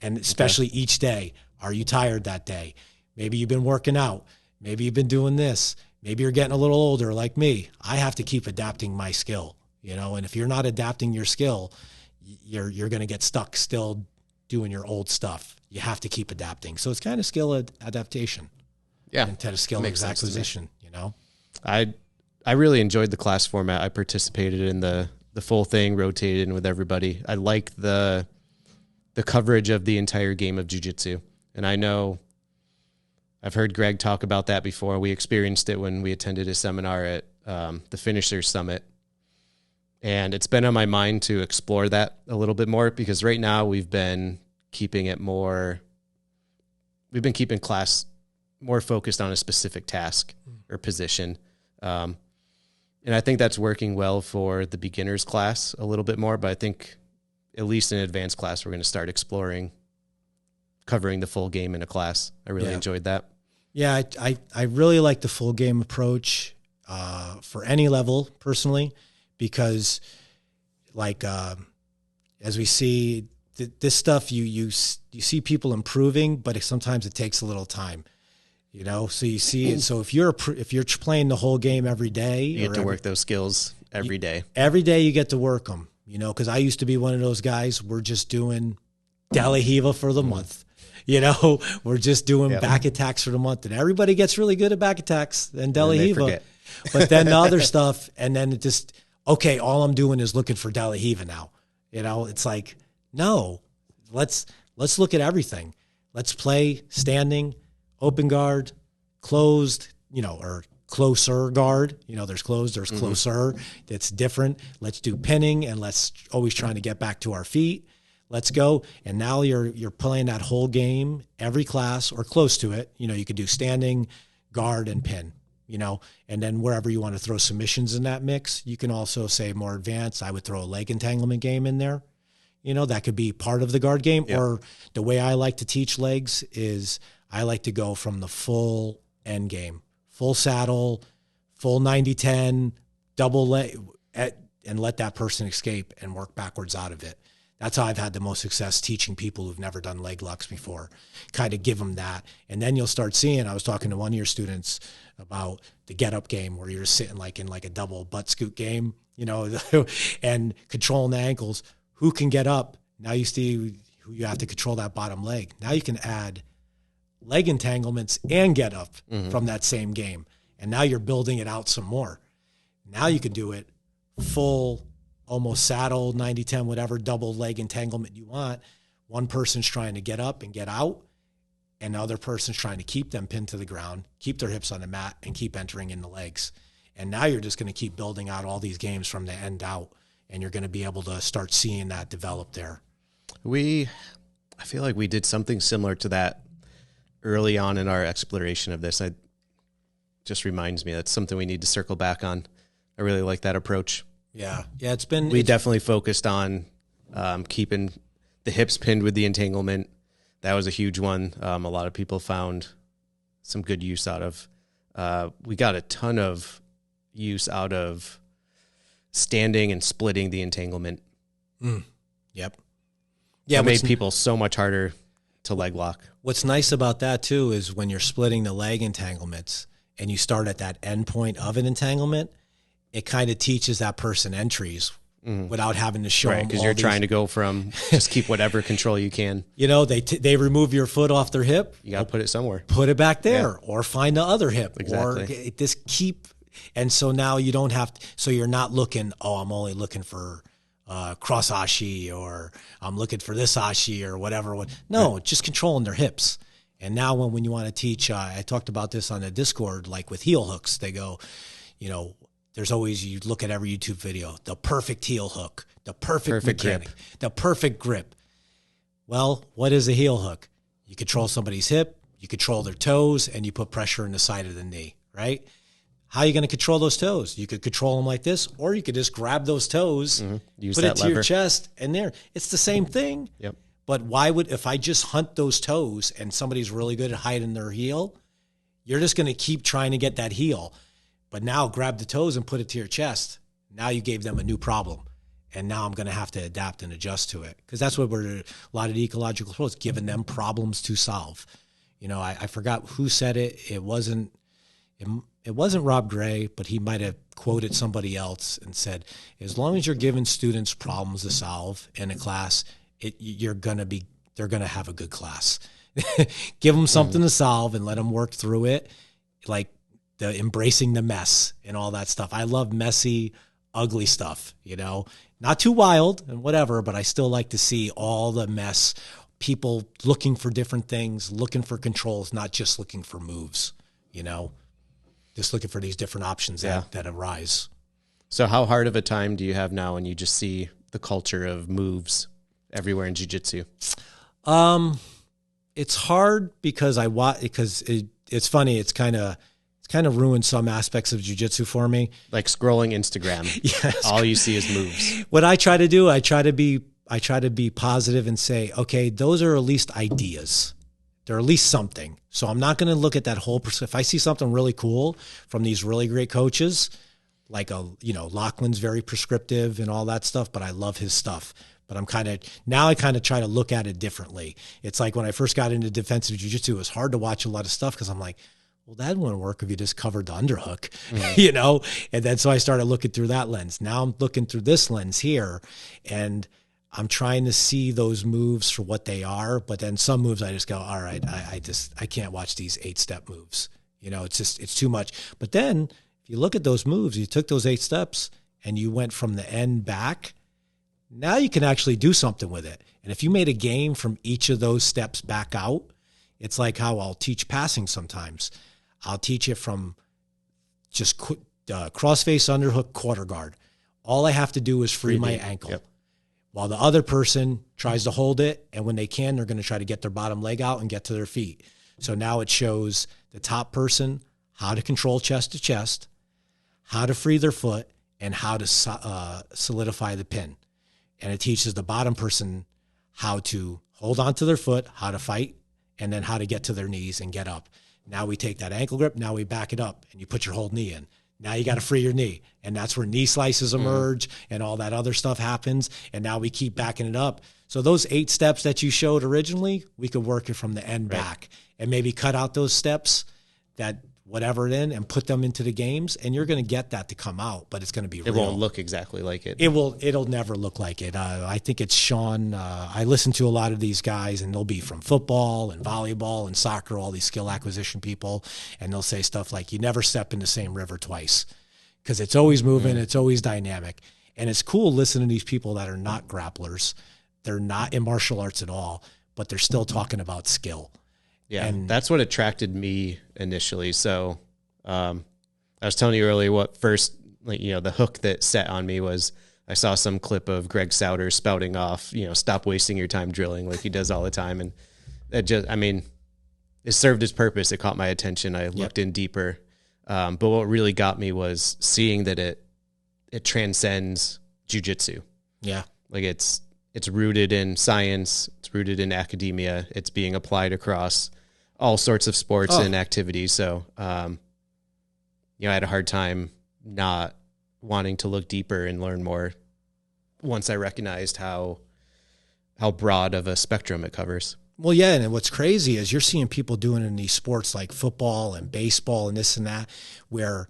And especially each day. Are you tired that day? Maybe you've been working out. Maybe you've been doing this. Maybe you're getting a little older like me. I have to keep adapting my skill, and if you're not adapting your skill, you're going to get stuck still doing your old stuff. You have to keep adapting. So it's kind of skill adaptation. Yeah, instead of skill acquisition, I really enjoyed the class format. I participated in the full thing, rotated in with everybody. I like the the coverage of the entire game of jiu-jitsu. And I know I've heard Greg talk about that before. We experienced it when we attended a seminar at the Finishers Summit. And it's been on my mind to explore that a little bit more, because right now we've been keeping class more focused on a specific task or position. And I think that's working well for the beginners class a little bit more, but I think at least in advanced class, we're going to start exploring covering the full game in a class. I really enjoyed that. Yeah, I really like the full game approach for any level personally, because like as we see this stuff, you see people improving, but sometimes it takes a little time. You know, so you see it. So if you're playing the whole game every day, you get to work those skills every day. Every day you get to work them. You know, because I used to be one of those guys. We're just doing Delahiva for the month. You know, we're just doing back attacks for the month, and everybody gets really good at back attacks and Delahiva. But then the other stuff, and then it just all I'm doing is looking for Delahiva now. You know, it's like, no, let's look at everything. Let's play standing, open guard, closed, or closer guard. There's closed, there's closer. That's different. Let's do pinning, and let's always trying to get back to our feet. Let's go. And now you're playing that whole game every class or close to it. You could do standing, guard, and pin, and then wherever you want to throw submissions in that mix. You can also say more advanced. I would throw a leg entanglement game in there. That could be part of the guard game. Or the way I like to teach legs is I like to go from the full end game, full saddle, full 90-10, double leg, and let that person escape and work backwards out of it. That's how I've had the most success teaching people who've never done leg locks before. Kind of give them that. And then you'll start seeing, I was talking to one of your students about the get-up game where you're sitting like in like a double butt scoot game, and controlling the ankles. Who can get up? Now you see who you have to control that bottom leg. Now you can add leg entanglements and get up from that same game. And now you're building it out some more. Now you can do it full, almost saddle, 90-10, whatever double leg entanglement you want. One person's trying to get up and get out, and the other person's trying to keep them pinned to the ground, keep their hips on the mat, and keep entering in the legs. And now you're just going to keep building out all these games from the end out, and you're going to be able to start seeing that develop there. I feel like we did something similar to that early on in our exploration of this. It just reminds me that's something we need to circle back on. I really like that approach. Yeah, we definitely focused on keeping the hips pinned with the entanglement. That was a huge one. A lot of people found some good use out of. We got a ton of use out of standing and splitting the entanglement. Yep. Yeah, it made people so much harder to leg lock. What's nice about that too is when you're splitting the leg entanglements and you start at that end point of an entanglement, it kind of teaches that person entries without having to show them. Because you're trying to go from just keep whatever control you can. They remove your foot off their hip. You got to put it somewhere. Put it back there or find the other hip. Exactly. Or just keep. And so now you don't have to, so you're not looking, I'm only looking for cross ashi, or I'm looking for this ashi or whatever. No, just controlling their hips. And now when you want to teach, I talked about this on the Discord, like with heel hooks, they go, there's always, you look at every YouTube video, the perfect heel hook, the perfect mechanic, grip. The perfect grip. Well, what is a heel hook? You control somebody's hip, you control their toes, and you put pressure in the side of the knee, right? How are you going to control those toes? You could control them like this, or you could just grab those toes, put it to your chest, and there. It's the same thing. Yep. But if I just hunt those toes and somebody's really good at hiding their heel, you're just going to keep trying to get that heel. But now grab the toes and put it to your chest. Now you gave them a new problem. And now I'm going to have to adapt and adjust to it. Because that's what a lot of the ecological approach, giving them problems to solve. I forgot who said it. It wasn't Rob Gray, but he might have quoted somebody else and said, as long as you're giving students problems to solve in a class, they're going to have a good class. Give them something to solve and let them work through it. Like, the embracing the mess and all that stuff. I love messy, ugly stuff, not too wild and whatever, but I still like to see all the mess, people looking for different things, looking for controls, not just looking for moves, just looking for these different options that arise. So how hard of a time do you have now when you just see the culture of moves everywhere in jiu-jitsu? It's hard because it's funny. It's kind of ruined some aspects of jiu-jitsu for me. Like scrolling Instagram. Yes. All you see is moves. What I try to do, I try to be positive and say, okay, those are at least ideas. They're at least something. So I'm not going to look at that whole. If I see something really cool from these really great coaches, like Lachlan's very prescriptive and all that stuff, but I love his stuff. But I kind of try to look at it differently. It's like when I first got into defensive jiu-jitsu, it was hard to watch a lot of stuff because I'm like, well, that wouldn't work if you just covered the underhook, And then so I started looking through that lens. Now I'm looking through this lens here, and I'm trying to see those moves for what they are. But then some moves I just go, all right, I can't watch these 8-step moves. It's too much. But then if you look at those moves, you took those 8 steps and you went from the end back. Now you can actually do something with it. And if you made a game from each of those steps back out, it's like how I'll teach passing sometimes. I'll teach it from just cross-face underhook quarter guard. All I have to do is free my ankle. While the other person tries to hold it, and when they can, they're going to try to get their bottom leg out and get to their feet. So now it shows the top person how to control chest to chest, how to free their foot, and how to solidify the pin. And it teaches the bottom person how to hold on to their foot, how to fight, and then how to get to their knees and get up. Now we take that ankle grip, now we back it up, and you put your whole knee in. Now you got to free your knee, and that's where knee slices emerge and all that other stuff happens, and now we keep backing it up. So those 8 steps that you showed originally, we could work it from the end back and maybe cut out those steps that whatever it in and put them into the games, and you're going to get that to come out, but it's going to be real. It won't look exactly like it. It'll never look like it. I think it's Sean. I listen to a lot of these guys, and they'll be from football and volleyball and soccer, all these skill acquisition people, and they'll say stuff like, you never step in the same river twice, because it's always moving, it's always dynamic. And it's cool listening to these people that are not grapplers. They're not in martial arts at all, but they're still talking about skill. Yeah, and that's what attracted me initially. So I was telling you earlier what first, the hook that set on me was I saw some clip of Greg Sauter spouting off, stop wasting your time drilling like he does all the time. And it it served its purpose. It caught my attention. I looked in deeper. But what really got me was seeing that it transcends jiu-jitsu. Yeah. Like it's rooted in science. It's rooted in academia. It's being applied across all sorts of sports and activities. So, I had a hard time not wanting to look deeper and learn more once I recognized how broad of a spectrum it covers. Well, yeah, and what's crazy is you're seeing people doing it in these sports like football and baseball and this and that, where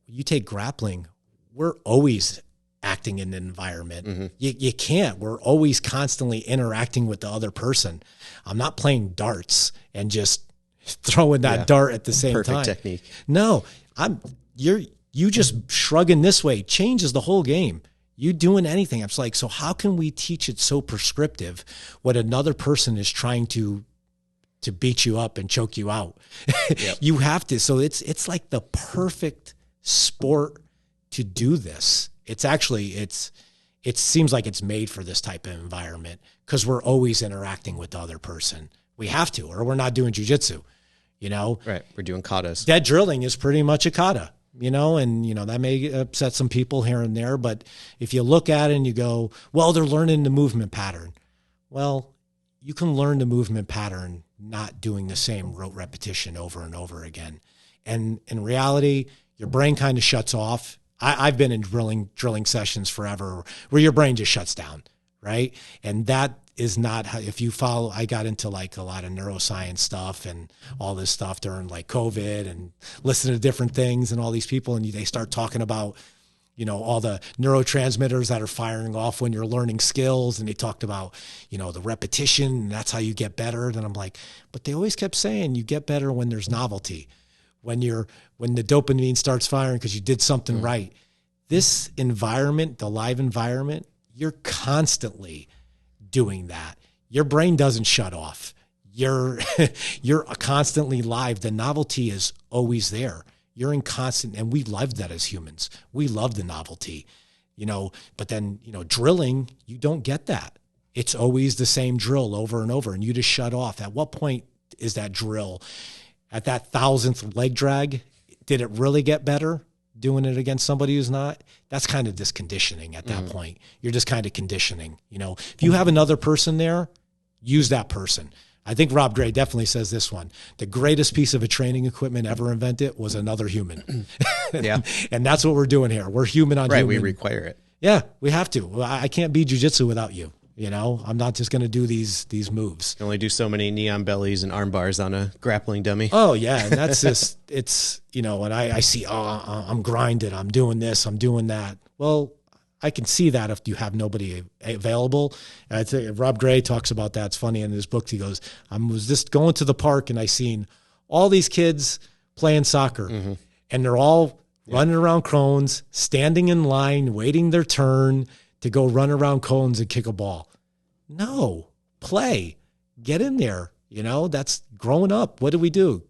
you take grappling, we're always acting in an environment. Mm-hmm. You can't. We're always constantly interacting with the other person. I'm not playing darts and just throwing that dart at the same time. Perfect technique. No, you just shrugging this way changes the whole game. You doing anything. I'm like, so how can we teach it so prescriptive when another person is trying to beat you up and choke you out? Yep. You have to. So it's like the perfect sport to do this. It's actually, it seems like it's made for this type of environment because we're always interacting with the other person. We have to, or we're not doing jiu-jitsu, Right. We're doing katas. That drilling is pretty much a kata, and, that may upset some people here and there, but if you look at it and you go, well, they're learning the movement pattern. Well, you can learn the movement pattern not doing the same rote repetition over and over again. And in reality, your brain kind of shuts off. I've been in drilling sessions forever where your brain just shuts down, right? And that is not how, if you follow, I got into like a lot of neuroscience stuff and all this stuff during like COVID and listening to different things and all these people, and they start talking about, all the neurotransmitters that are firing off when you're learning skills. And they talked about, the repetition, and that's how you get better. And I'm like, but they always kept saying you get better when there's novelty. When the dopamine starts firing because you did something right. This environment, the live environment, you're constantly doing that. Your brain doesn't shut off. You're constantly live. The novelty is always there. You're in constant, and we love that as humans. We love the novelty, but then, drilling, you don't get that. It's always the same drill over and over, and you just shut off. At what point is that drill, at that 1,000th leg drag, did it really get better doing it against somebody who's not? That's kind of just conditioning at that point. You're just kind of conditioning. If you have another person there, use that person. I think Rob Gray definitely says this one. The greatest piece of a training equipment ever invented was another human. Yeah. And that's what we're doing here. We're human on human. Right, we require it. Yeah, we have to. I can't be jiu-jitsu without you. I'm not just going to do these moves. You can only do so many neon bellies and arm bars on a grappling dummy. Oh, yeah. And that's just, it's, and I see, I'm grinded. I'm doing this. I'm doing that. Well, I can see that if you have nobody available. And I think Rob Gray talks about that. It's funny in his book. He goes, I was just going to the park and I seen all these kids playing soccer and they're all running around cones, standing in line, waiting their turn to go run around cones and kick a ball. No, play, get in there. That's growing up. What do we do?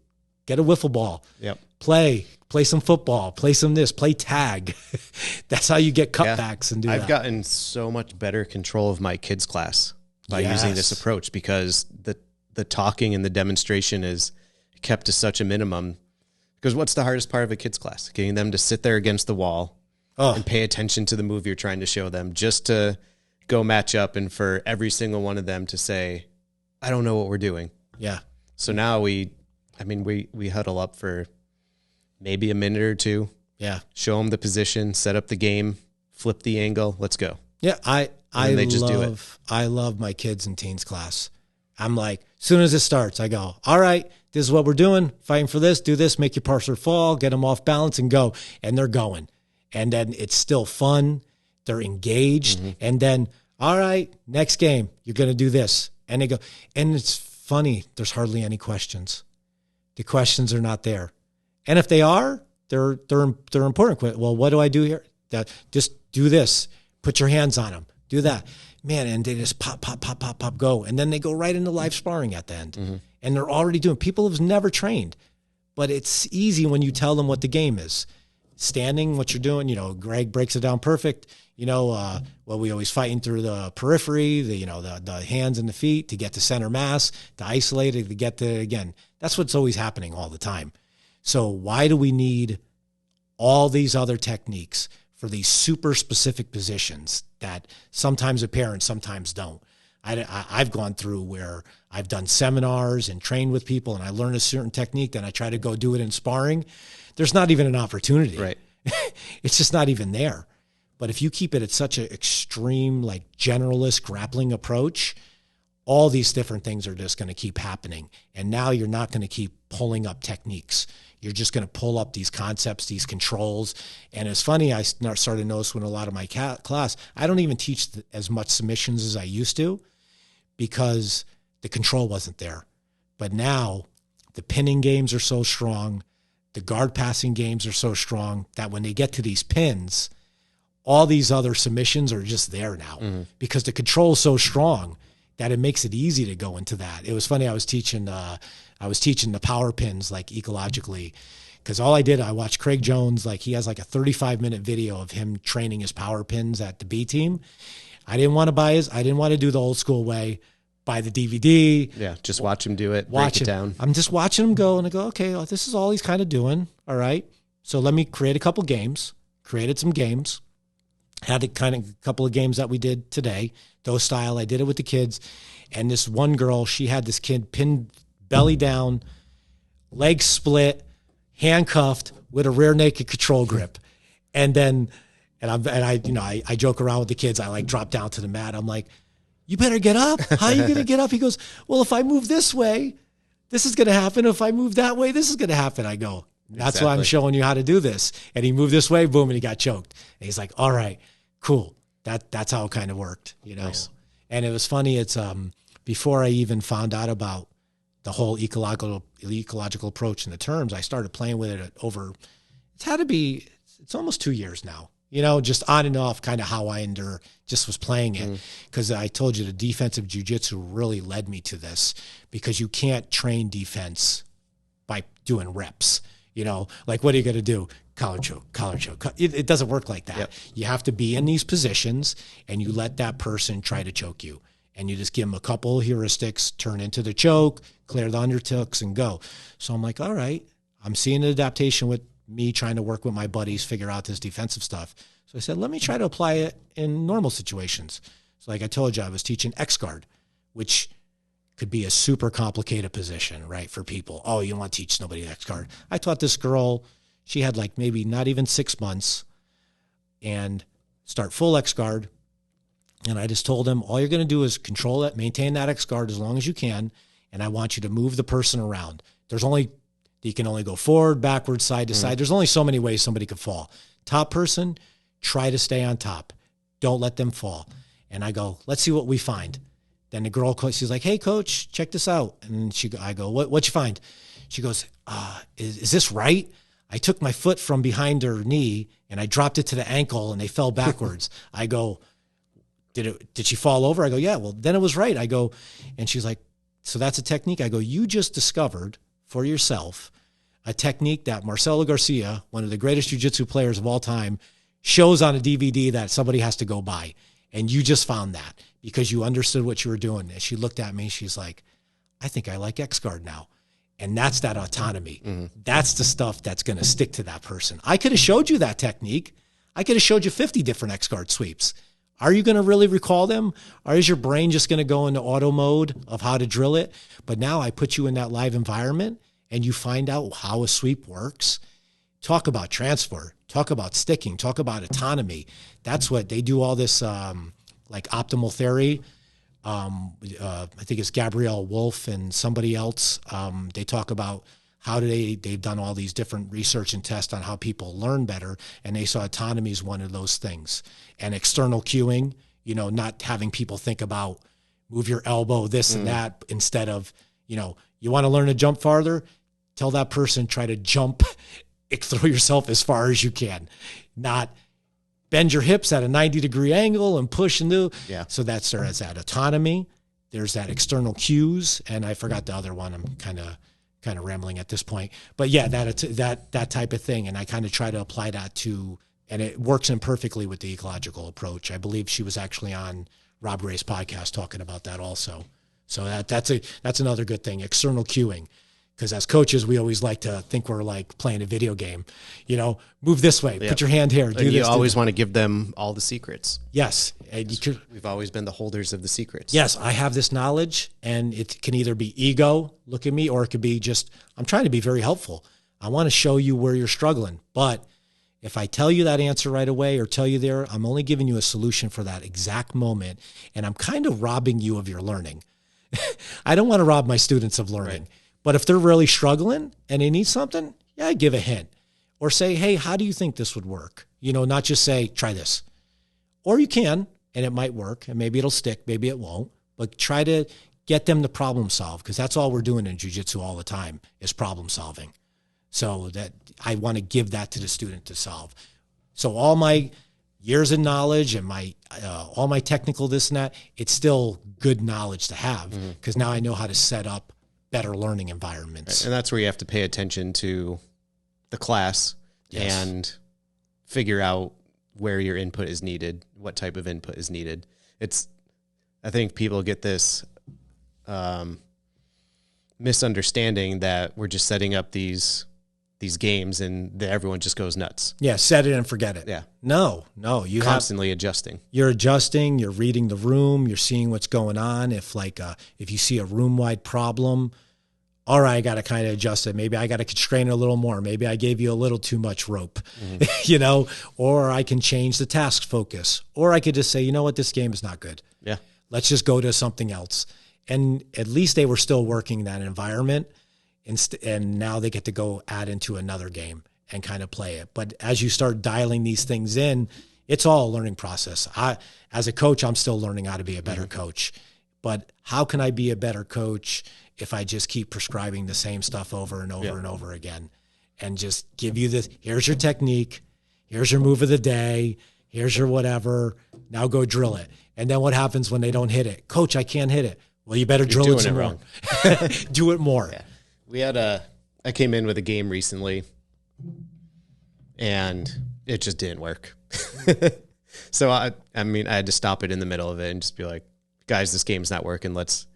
Get a wiffle ball. Yep. Play some football, play some this, play tag. That's how you get cutbacks and do that. I've gotten so much better control of my kids class by using this approach, because the talking and the demonstration is kept to such a minimum. Because what's the hardest part of a kids class? Getting them to sit there against the wall and pay attention to the move you're trying to show them, just to go match up, and for every single one of them to say, I don't know what we're doing. Yeah. So now we huddle up for maybe a minute or two. Yeah. Show them the position, set up the game, flip the angle. Let's go. Yeah. I love my kids and teens class. I'm like, as soon as it starts, I go, all right, this is what we're doing. Fighting for this, do this, make your parser fall, get them off balance and go. And they're going. And then it's still fun. They're engaged. And then, all right, next game, you're going to do this. And they go, and it's funny. There's hardly any questions. The questions are not there. And if they are, they're important. Well, what do I do here? Just do this. Put your hands on them. Do that. Man, and they just pop, go. And then they go right into live sparring at the end. And they're already doing. People have never trained. But it's easy when you tell them what the game is. Standing, what you're doing, Greg breaks it down perfect. We always fighting through the periphery, the hands and the feet to get to center mass, to isolate it, to get to, again, that's what's always happening all the time. So why do we need all these other techniques for these super specific positions that sometimes appear and sometimes don't? I've gone through where I've done seminars and trained with people and I learn a certain technique, then I try to go do it in sparring. There's not even an opportunity. Right. It's just not even there. But if you keep it at such an extreme, like generalist grappling approach, all these different things are just going to keep happening. And now you're not going to keep pulling up techniques. You're just going to pull up these concepts, these controls. And it's funny, I started to notice when a lot of my class, I don't even teach as much submissions as I used to because the control wasn't there. But now the pinning games are so strong. The guard passing games are so strong that when they get to these pins, all these other submissions are just there now because the control is so strong that it makes it easy to go into that. It was funny. I was teaching the power pins like ecologically because I watched Craig Jones. Like he has like a 35-minute video of him training his power pins at the B team. I didn't want to do the old school way, buy the DVD. Yeah. Just watch him do it. Break it down. I'm just watching him go and I go, okay, well, this is all he's kind of doing. All right. So let me create a couple games, created some games. Had a couple of games that we did today, those style. I did it with the kids. And this one girl, she had this kid pinned belly down, legs split, handcuffed with a rear naked control grip. And I joke around with the kids. I like drop down to the mat. I'm like, you better get up. How are you going to get up? He goes, well, if I move this way, this is going to happen. If I move that way, this is going to happen. I go, that's why I'm showing you how to do this. And he moved this way, boom, and he got choked. And he's like, all right, cool. That's how it kind of worked, Nice. And it was funny. It's before I even found out about the whole ecological approach and the terms, I started playing with it it's almost 2 years now. just on and off, kind of how I just was playing it. Because I told you the defensive jiu-jitsu really led me to this, because you can't train defense by doing reps. Like, what are you going to do? Collar choke, collar choke. It doesn't work like that. Yep. You have to be in these positions, and you let that person try to choke you. And you just give them a couple heuristics, turn into the choke, clear the underhooks, and go. So I'm like, all right, I'm seeing an adaptation with me trying to work with my buddies, figure out this defensive stuff. So I said, let me try to apply it in normal situations. So like I told you, I was teaching X guard, which could be a super complicated position, right, for people. Oh, you don't want to teach somebody X guard. I taught this girl, she had like maybe not even 6 months, and start full X guard. And I just told them, all you're going to do is control it, maintain that X guard as long as you can, and I want you to move the person around. You can only go forward, backwards, side to side. There's only so many ways somebody could fall. Top person, try to stay on top. Don't let them fall. And I go, let's see what we find. Then the girl, she's like, hey, coach, check this out. And I go, what'd you find? She goes, is this right? I took my foot from behind her knee and I dropped it to the ankle and they fell backwards. I go, did she fall over? I go, yeah, well, then it was right. I go, and she's like, so that's a technique? I go, you just discovered for yourself a technique that Marcelo Garcia, one of the greatest jiu-jitsu players of all time, shows on a DVD that somebody has to go buy. And you just found that because you understood what you were doing. And she looked at me, she's like, I think I like X-Guard now. And that's that autonomy. That's the stuff that's going to stick to that person. I could have showed you that technique. I could have showed you 50 different X-Guard sweeps. Are you going to really recall them? Or is your brain just going to go into auto mode of how to drill it? But now I put you in that live environment and you find out how a sweep works. Talk about transfer. Talk about sticking. Talk about autonomy. That's what they do, all this like optimal theory. I think it's Gabrielle Wolf and somebody else. They talk about how they've done all these different research and tests on how people learn better, and they saw autonomy is one of those things. And external cueing, not having people think about move your elbow, this and that, instead of, you want to learn to jump farther, tell that person, try to jump, throw yourself as far as you can, not bend your hips at a 90-degree angle and push and do. Yeah. So there's that autonomy. There's that external cues. And I forgot the other one. I'm kind of rambling at this point, but yeah, that type of thing. And I kind of try to apply that to, and it works in perfectly with the ecological approach. I believe she was actually on Rob Gray's podcast talking about that also. So that's another good thing, external cueing. Because as coaches, we always like to think we're like playing a video game, move this way, put your hand here, do this. You always want to give them all the secrets. Yes. We've always been the holders of the secrets. Yes, I have this knowledge, and it can either be ego, look at me, or it could be just, I'm trying to be very helpful. I want to show you where you're struggling. But if I tell you that answer right away or tell you there, I'm only giving you a solution for that exact moment, and I'm kind of robbing you of your learning. I don't want to rob my students of learning. Right. But if they're really struggling and they need something, yeah, I give a hint. Or say, hey, how do you think this would work? Not just say, try this. Or you can, and it might work, and maybe it'll stick, maybe it won't. But try to get them to problem solve, because that's all we're doing in jiu-jitsu all the time is problem solving. So that I want to give that to the student to solve. So all my years of knowledge and all my technical this and that, it's still good knowledge to have, because now I know how to set up better learning environments. And that's where you have to pay attention to the class and figure out where your input is needed, what type of input is needed. I think people get this misunderstanding that we're just setting up these games and everyone just goes nuts. Yeah, set it and forget it. Yeah. No, you constantly adjusting. You're adjusting, you're reading the room, you're seeing what's going on. If you see a room-wide problem, all right, I got to kind of adjust it. Maybe I got to constrain it a little more. Maybe I gave you a little too much rope, or I can change the task focus, or I could just say, you know what, this game is not good. Yeah. Let's just go to something else. And at least they were still working that environment, and now they get to go add into another game and kind of play it. But as you start dialing these things in, it's all a learning process. As a coach, I'm still learning how to be a better coach. But how can I be a better coach if I just keep prescribing the same stuff over and over and over again, and just give you this, here's your technique, here's your move of the day, Here's your whatever. Now go drill it. And then what happens when they don't hit it? Coach, I can't hit it. Well, you better drill it some more. Do it more. Yeah. We had I came in with a game recently and it just didn't work. So I had to stop it in the middle of it and just be like, guys, this game's not working. Let's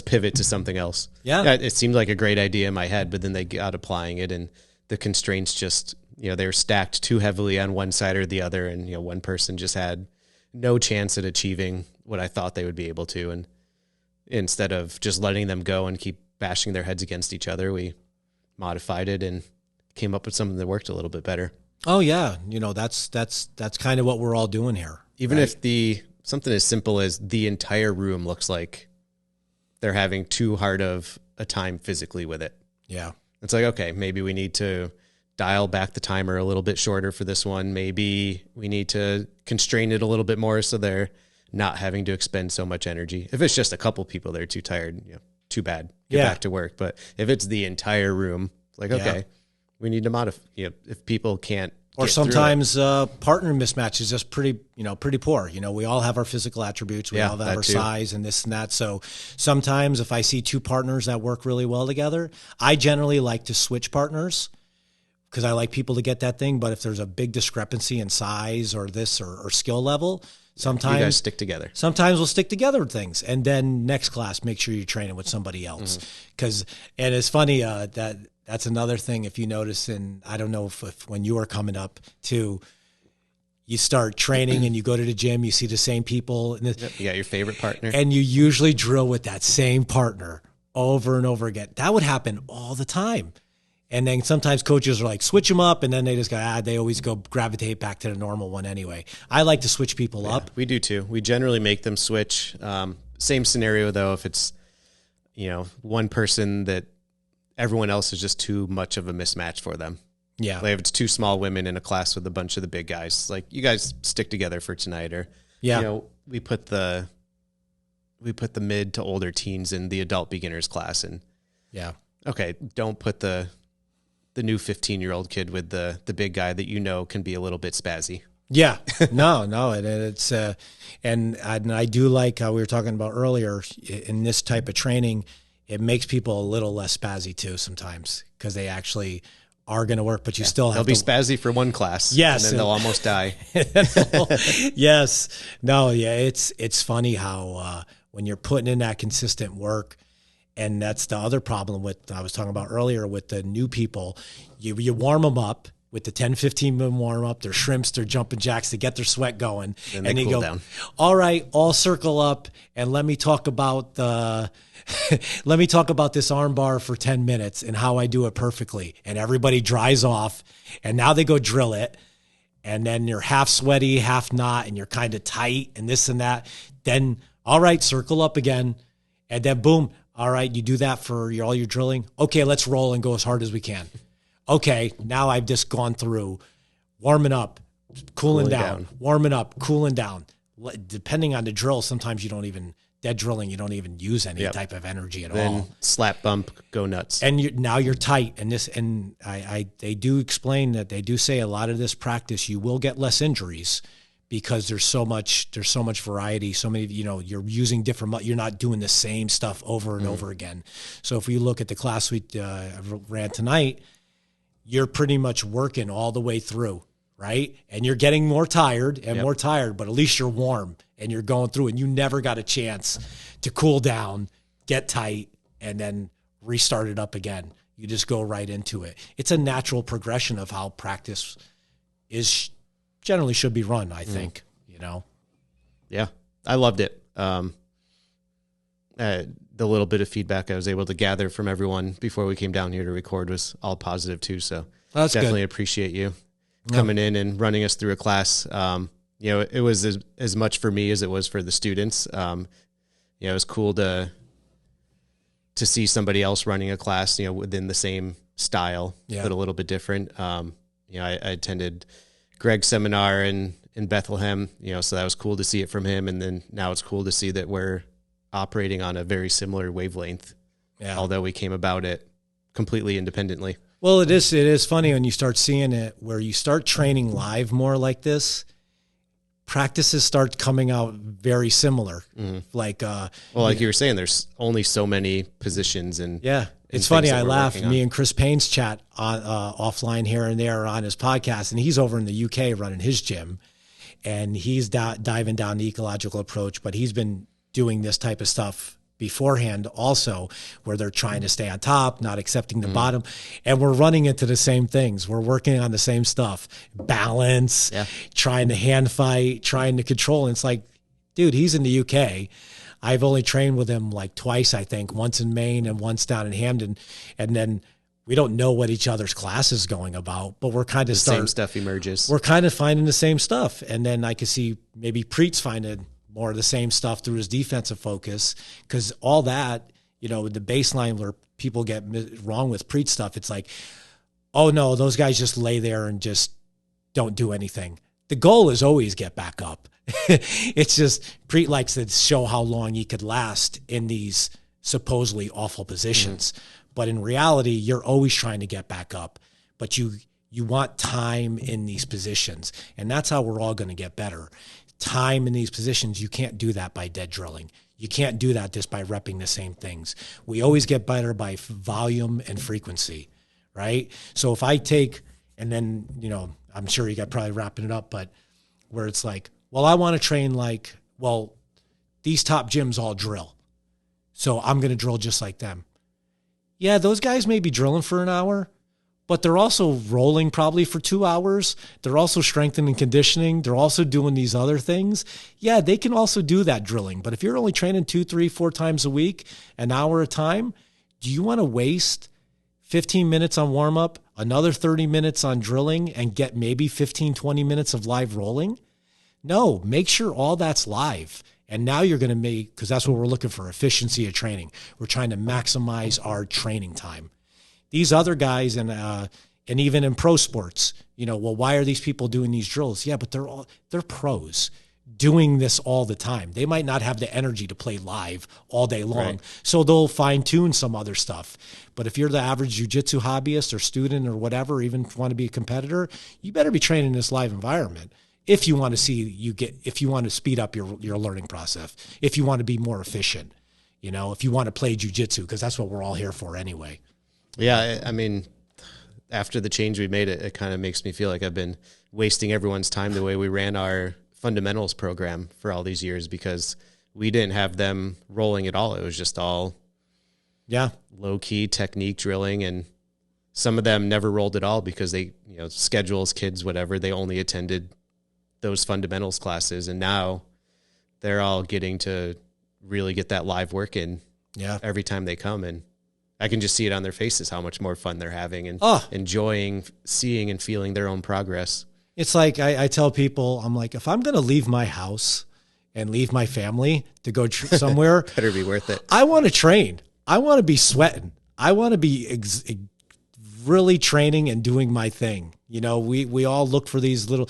pivot to something else. Yeah. It seemed like a great idea in my head, but then they got applying it and the constraints just, they were stacked too heavily on one side or the other. And, one person just had no chance at achieving what I thought they would be able to. And instead of just letting them go and keep bashing their heads against each other, we modified it and came up with something that worked a little bit better. Oh yeah. That's kind of what we're all doing here. Even right? if something as simple as the entire room looks like they're having too hard of a time physically with it. Yeah. It's like, okay, maybe we need to dial back the timer a little bit shorter for this one. Maybe we need to constrain it a little bit more so they're not having to expend so much energy. If it's just a couple people that are too tired, too bad. Get back to work. But if it's the entire room, it's like, okay, we need to modify. If people can't. Or sometimes partner mismatch is just pretty poor. We all have our physical attributes. We all have our size and this and that. So sometimes if I see two partners that work really well together, I generally like to switch partners because I like people to get that thing. But if there's a big discrepancy in size or this or skill level, sometimes you guys stick together. Sometimes we'll stick together with things. And then next class, make sure you're training with somebody else. And it's funny that's another thing. If you notice, and I don't know if when you are coming up too, you start training and you go to the gym, you see the same people. And you got your favorite partner. And you usually drill with that same partner over and over again. That would happen all the time. And then sometimes coaches are like, switch them up. And then they just go, they always go gravitate back to the normal one anyway. I like to switch people up. We do too. We generally make them switch. Same scenario though, if it's, one person that everyone else is just too much of a mismatch for them. Yeah. Like if it's two small women in a class with a bunch of the big guys, like you guys stick together for tonight or, we put the mid to older teens in the adult beginners class and okay, don't put the new 15-year-old kid with the big guy that can be a little bit spazzy. Yeah, no, and it's and I do like how we were talking about earlier in this type of training. It makes people a little less spazzy too sometimes because they actually are going to work, but you still have they'll be spazzy for one class. Yes, and then they'll almost die. Yes, no, yeah, it's funny how when you're putting in that consistent work. And that's the other problem with, I was talking about earlier with the new people, you warm them up with the 10, 15 minute warm up, their shrimps, their jumping jacks to get their sweat going. And you go down. All right, all circle up and let me talk about let me talk about this arm bar for 10 minutes and how I do it perfectly. And everybody dries off and now they go drill it. And then you're half sweaty, half not, and you're kind of tight and this and that. Then, all right, circle up again. And then boom. All right, you do that for all your drilling. Okay, let's roll and go as hard as we can. Okay, now I've just gone through warming up, cooling down, warming up, cooling down. Depending on the drill, sometimes you don't even use any type of energy at all. Slap bump, go nuts. And now you're tight. And they do explain that they do say a lot of this practice, you will get less injuries because there's so much variety, so many, you're using different, you're not doing the same stuff over and over again. So if we look at the class we ran tonight, you're pretty much working all the way through, right? And you're getting more tired and more tired, but at least you're warm and you're going through and you never got a chance to cool down, get tight, and then restart it up again. You just go right into it. It's a natural progression of how practice generally should be run, I think, Yeah, I loved it. The little bit of feedback I was able to gather from everyone before we came down here to record was all positive too. So that's definitely good. Appreciate you coming in and running us through a class. It was as much for me as it was for the students. It was cool to see somebody else running a class, within the same style, but a little bit different. I attended Greg's seminar in Bethlehem, so that was cool to see it from him. And then now it's cool to see that we're operating on a very similar wavelength, although we came about it completely independently. Well, it is funny when you start seeing it where you start training live more like this. practices start coming out very similar. Like, like you were saying, there's only so many positions and yeah. It's funny. I laugh. Me and Chris Payne's chat on, offline here and there on his podcast, and he's over in the UK running his gym, and he's diving down the ecological approach, but he's been doing this type of stuff beforehand also, where they're trying to stay on top, not accepting the bottom. And we're running into the same things. We're working on the same stuff, balance, trying to hand fight, trying to control. And it's like, dude, he's in the UK. I've only trained with him like twice, I think, once in Maine and once down in Hamden. And then we don't know what each other's class is going about, but we're kind of same stuff emerges. We're kind of finding the same stuff. And then I could see maybe Preet's finding more of the same stuff through his defensive focus, because all that, the baseline where people get wrong with Preet stuff, it's like, oh no, those guys just lay there and just don't do anything. The goal is always get back up. It's just Preet likes to show how long he could last in these supposedly awful positions. But in reality, you're always trying to get back up, but you want time in these positions. And that's how we're all going to get better. Time in these positions, you can't do that by dead drilling. You can't do that just by repping the same things. We always get better by volume and frequency, right? So if I take, and then, I'm sure you got probably wrapping it up, but where it's like, well, I want to train like, well, these top gyms all drill, so I'm going to drill just like them. Yeah, those guys may be drilling for an hour, but they're also rolling probably for 2 hours. They're also strengthening conditioning. They're also doing these other things. Yeah, they can also do that drilling. But if you're only training 2, 3, 4 times a week, an hour a time, do you want to waste 15 minutes on warm up, another 30 minutes on drilling, and get maybe 15, 20 minutes of live rolling? No, make sure all that's live. And now you're going to make, because that's what we're looking for, efficiency of training. We're trying to maximize our training time. These other guys, and even in pro sports, well, why are these people doing these drills? Yeah, but they're pros doing this all the time. They might not have the energy to play live all day long, right. So they'll fine tune some other stuff. But if you're the average jiu-jitsu hobbyist or student or whatever, even want to be a competitor, you better be training in this live environment. If you want to if you want to speed up your learning process, if you want to be more efficient, if you want to play jiu-jitsu, because that's what we're all here for anyway. Yeah, I mean, after the change we made, it kind of makes me feel like I've been wasting everyone's time the way we ran our fundamentals program for all these years, because we didn't have them rolling at all. It was just all low-key technique drilling, and some of them never rolled at all because they, schedules, kids, whatever, they only attended those fundamentals classes, and now they're all getting to really get that live work in every time they come, and I can just see it on their faces how much more fun they're having and enjoying seeing and feeling their own progress. It's like I tell people, I'm like, if I'm going to leave my house and leave my family to go somewhere, better be worth it. I want to train. I want to be sweating. I want to be really training and doing my thing. We all look for these little.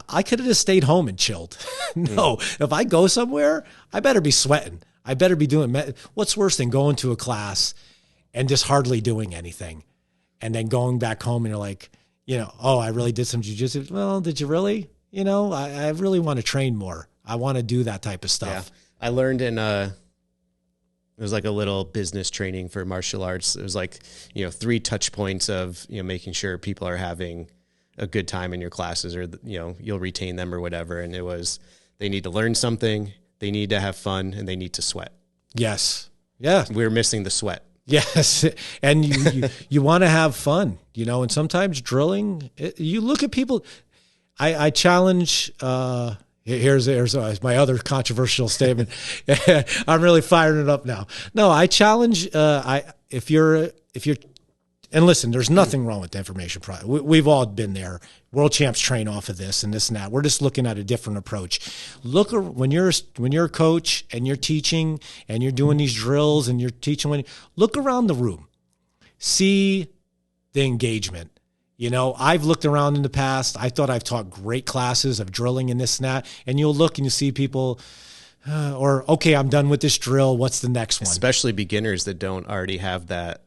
I could have just stayed home and chilled. No, if I go somewhere, I better be sweating. I better be doing. What's worse than going to a class and just hardly doing anything, and then going back home and you're like, oh, I really did some jiu-jitsu. Well, did you really? I really want to train more. I want to do that type of stuff. Yeah. I learned in it was like a little business training for martial arts. It was like 3 touch points of making sure people are having a good time in your classes, or you'll retain them or whatever. And it was, they need to learn something, they need to have fun, and they need to sweat. Yes. Yeah. We're missing the sweat. Yes. And you want to have fun, and sometimes drilling, you look at people. I challenge, here's my other controversial statement. I'm really firing it up now. No, I challenge, if you're, and listen, there's nothing wrong with the information product. We've all been there. World champs train off of this and this and that. We're just looking at a different approach. Look, when you're a coach and you're teaching and you're doing these drills and you're teaching, look around the room, see the engagement. I've looked around in the past. I thought I've taught great classes of drilling and this and that, and you'll look and you see people, okay, I'm done with this drill. What's the next one? Especially beginners that don't already have that,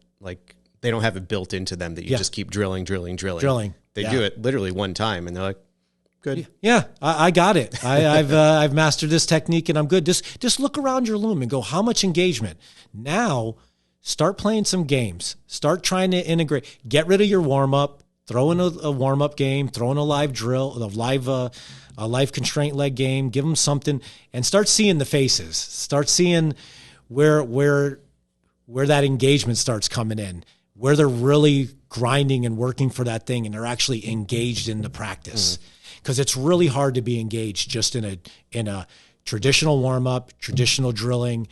they don't have it built into them that you just keep drilling. They do it literally one time and they're like, good. Yeah, I got it. I've mastered this technique and I'm good. Just look around your loom and go, how much engagement? Now start playing some games. Start trying to integrate. Get rid of your warm-up. Throw in a warm-up game. Throw in a live drill, a live constraint leg game. Give them something and start seeing the faces. Start seeing where that engagement starts coming in, where they're really grinding and working for that thing and they're actually engaged in the practice. Because it's really hard to be engaged just in a traditional warm-up, traditional drilling,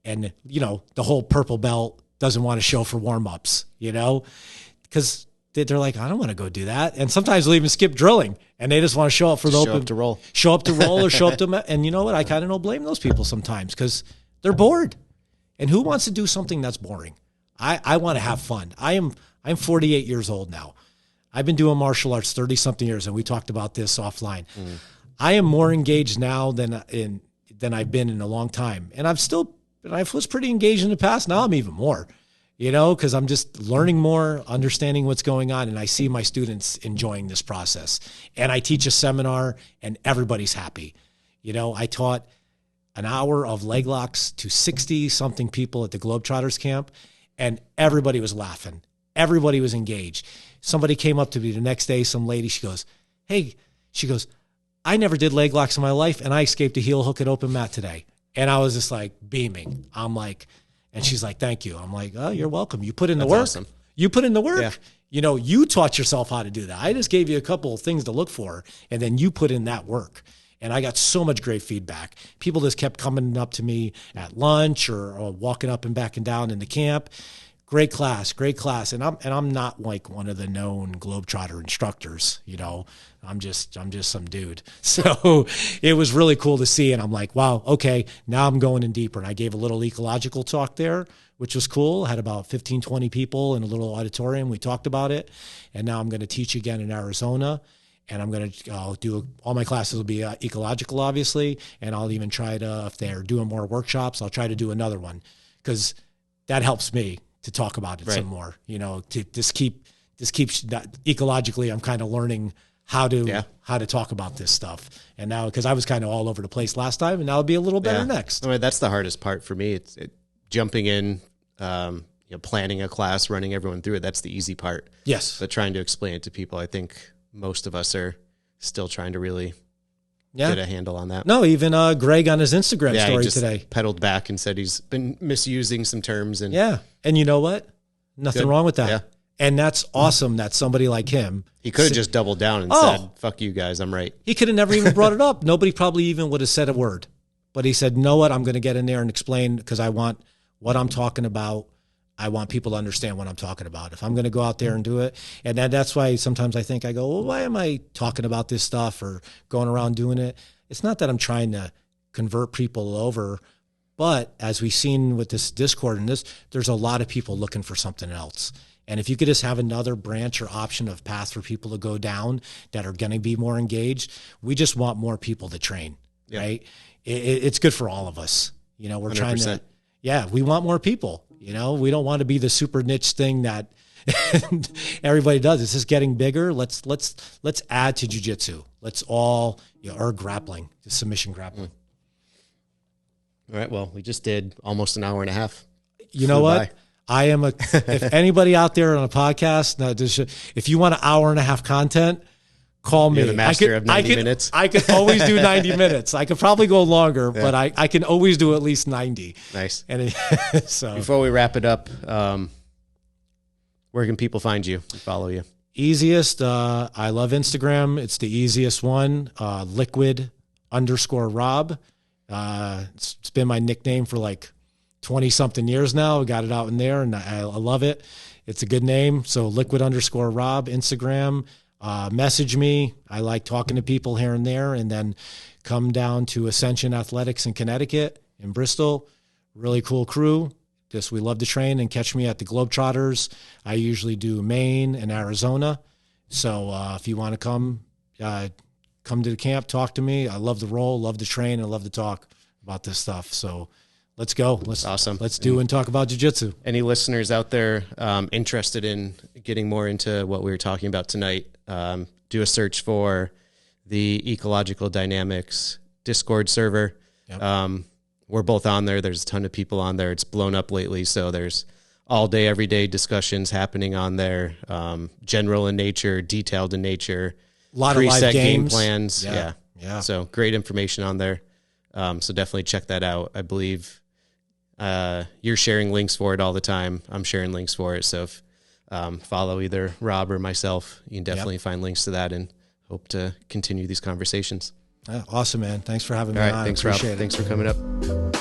and, the whole purple belt doesn't want to show for warm-ups, because they're like, I don't want to go do that. And sometimes they'll even skip drilling and they just want to show up for the open. Show up to roll or show up to, and you know what? I kind of don't blame those people sometimes because they're bored. And who wants to do something that's boring? I want to have fun. I'm 48 years old now. I've been doing martial arts 30 something years, and we talked about this offline. I am more engaged now than I've been in a long time. And I was pretty engaged in the past. Now I'm even more, because I'm just learning more, understanding what's going on. And I see my students enjoying this process. And I teach a seminar and everybody's happy. I taught an hour of leg locks to 60 something people at the Globetrotters camp, and everybody was laughing. Everybody was engaged. Somebody came up to me the next day, some lady, she goes, I never did leg locks in my life, and I escaped a heel hook at open mat today. And I was just like beaming. I'm like, and she's like, thank you. I'm like, oh, you're welcome. You put in the work. Awesome. You put in the work. Yeah. You taught yourself how to do that. I just gave you a couple of things to look for, and then you put in that work. And I got so much great feedback. People just kept coming up to me at lunch or walking up and back and down in the camp. Great class. And I'm not like one of the known Globetrotter instructors, I'm just some dude. So it was really cool to see. And I'm like, wow, okay, now I'm going in deeper. And I gave a little ecological talk there, which was cool. I had about 15, 20 people in a little auditorium. We talked about it. And now I'm going to teach again in Arizona. And I'll do all my classes will be ecological, obviously. And I'll even try to, if they're doing more workshops, I'll try to do another one because that helps me to talk about it some more, to just keep ecologically. I'm kind of learning how to talk about this stuff. And now, because I was kind of all over the place last time, and now it'll be a little better next. I mean, that's the hardest part for me. It's jumping in, planning a class, running everyone through it. That's the easy part. Yes. But trying to explain it to people, I think most of us are still trying to really get a handle on that. No, even Greg on his Instagram story today pedaled back and said he's been misusing some terms. And and you know what? Nothing wrong with that. Yeah. And that's awesome that somebody like him. He could have just doubled down and said, fuck you guys, I'm right. He could have never even brought it up. Nobody probably even would have said a word. But he said, know what? I'm going to get in there and explain because I want what I'm talking about. I want people to understand what I'm talking about. If I'm going to go out there and do it. And that's why sometimes I go, well, why am I talking about this stuff or going around doing it? It's not that I'm trying to convert people over, but as we've seen with this Discord and this, there's a lot of people looking for something else. And if you could just have another branch or option of path for people to go down that are going to be more engaged, we just want more people to train, right? It's good for all of us. We're 100%. Trying to, we want more people. We don't want to be the super niche thing that everybody does. It's just getting bigger. Let's add to jiu-jitsu. Let's all, or grappling, just submission grappling. All right. Well, we just did almost an hour and a half. You know what? I am if anybody out there on a podcast, if you want an hour and a half content, call me. You're the master of 90 minutes. I could always do 90 minutes. I could probably go longer, but I can always do at least 90. Nice. And so before we wrap it up, where can people find you and follow you? Easiest. I love Instagram. It's the easiest one. Liquid_Rob. It's been my nickname for like 20 something years now. I got it out in there and I love it. It's a good name. So Liquid_Rob, Instagram. Message me. I like talking to people here and there, and then come down to Ascension Athletics in Connecticut, in Bristol. Really cool crew. We love to train, and catch me at the Globetrotters. I usually do Maine and Arizona. So if you want to come to the camp, talk to me. I love to roll, love to train, and love to talk about this stuff. So let's go. Awesome. Let's do and talk about jiu-jitsu. Any listeners out there interested in getting more into what we were talking about tonight, do a search for the Ecological Dynamics Discord server. Yep. We're both on there. There's a ton of people on there. It's blown up lately, so there's all day, every day discussions happening on there. General in nature, detailed in nature. A lot of live preset game games. plans. Yeah. So great information on there. So definitely check that out. I believe you're sharing links for it all the time. I'm sharing links for it. So if follow either Rob or myself, you can definitely find links to that, and hope to continue these conversations. Awesome, man. Thanks for having me All right, on. thanks, Appreciate Rob. it. Thanks for coming up.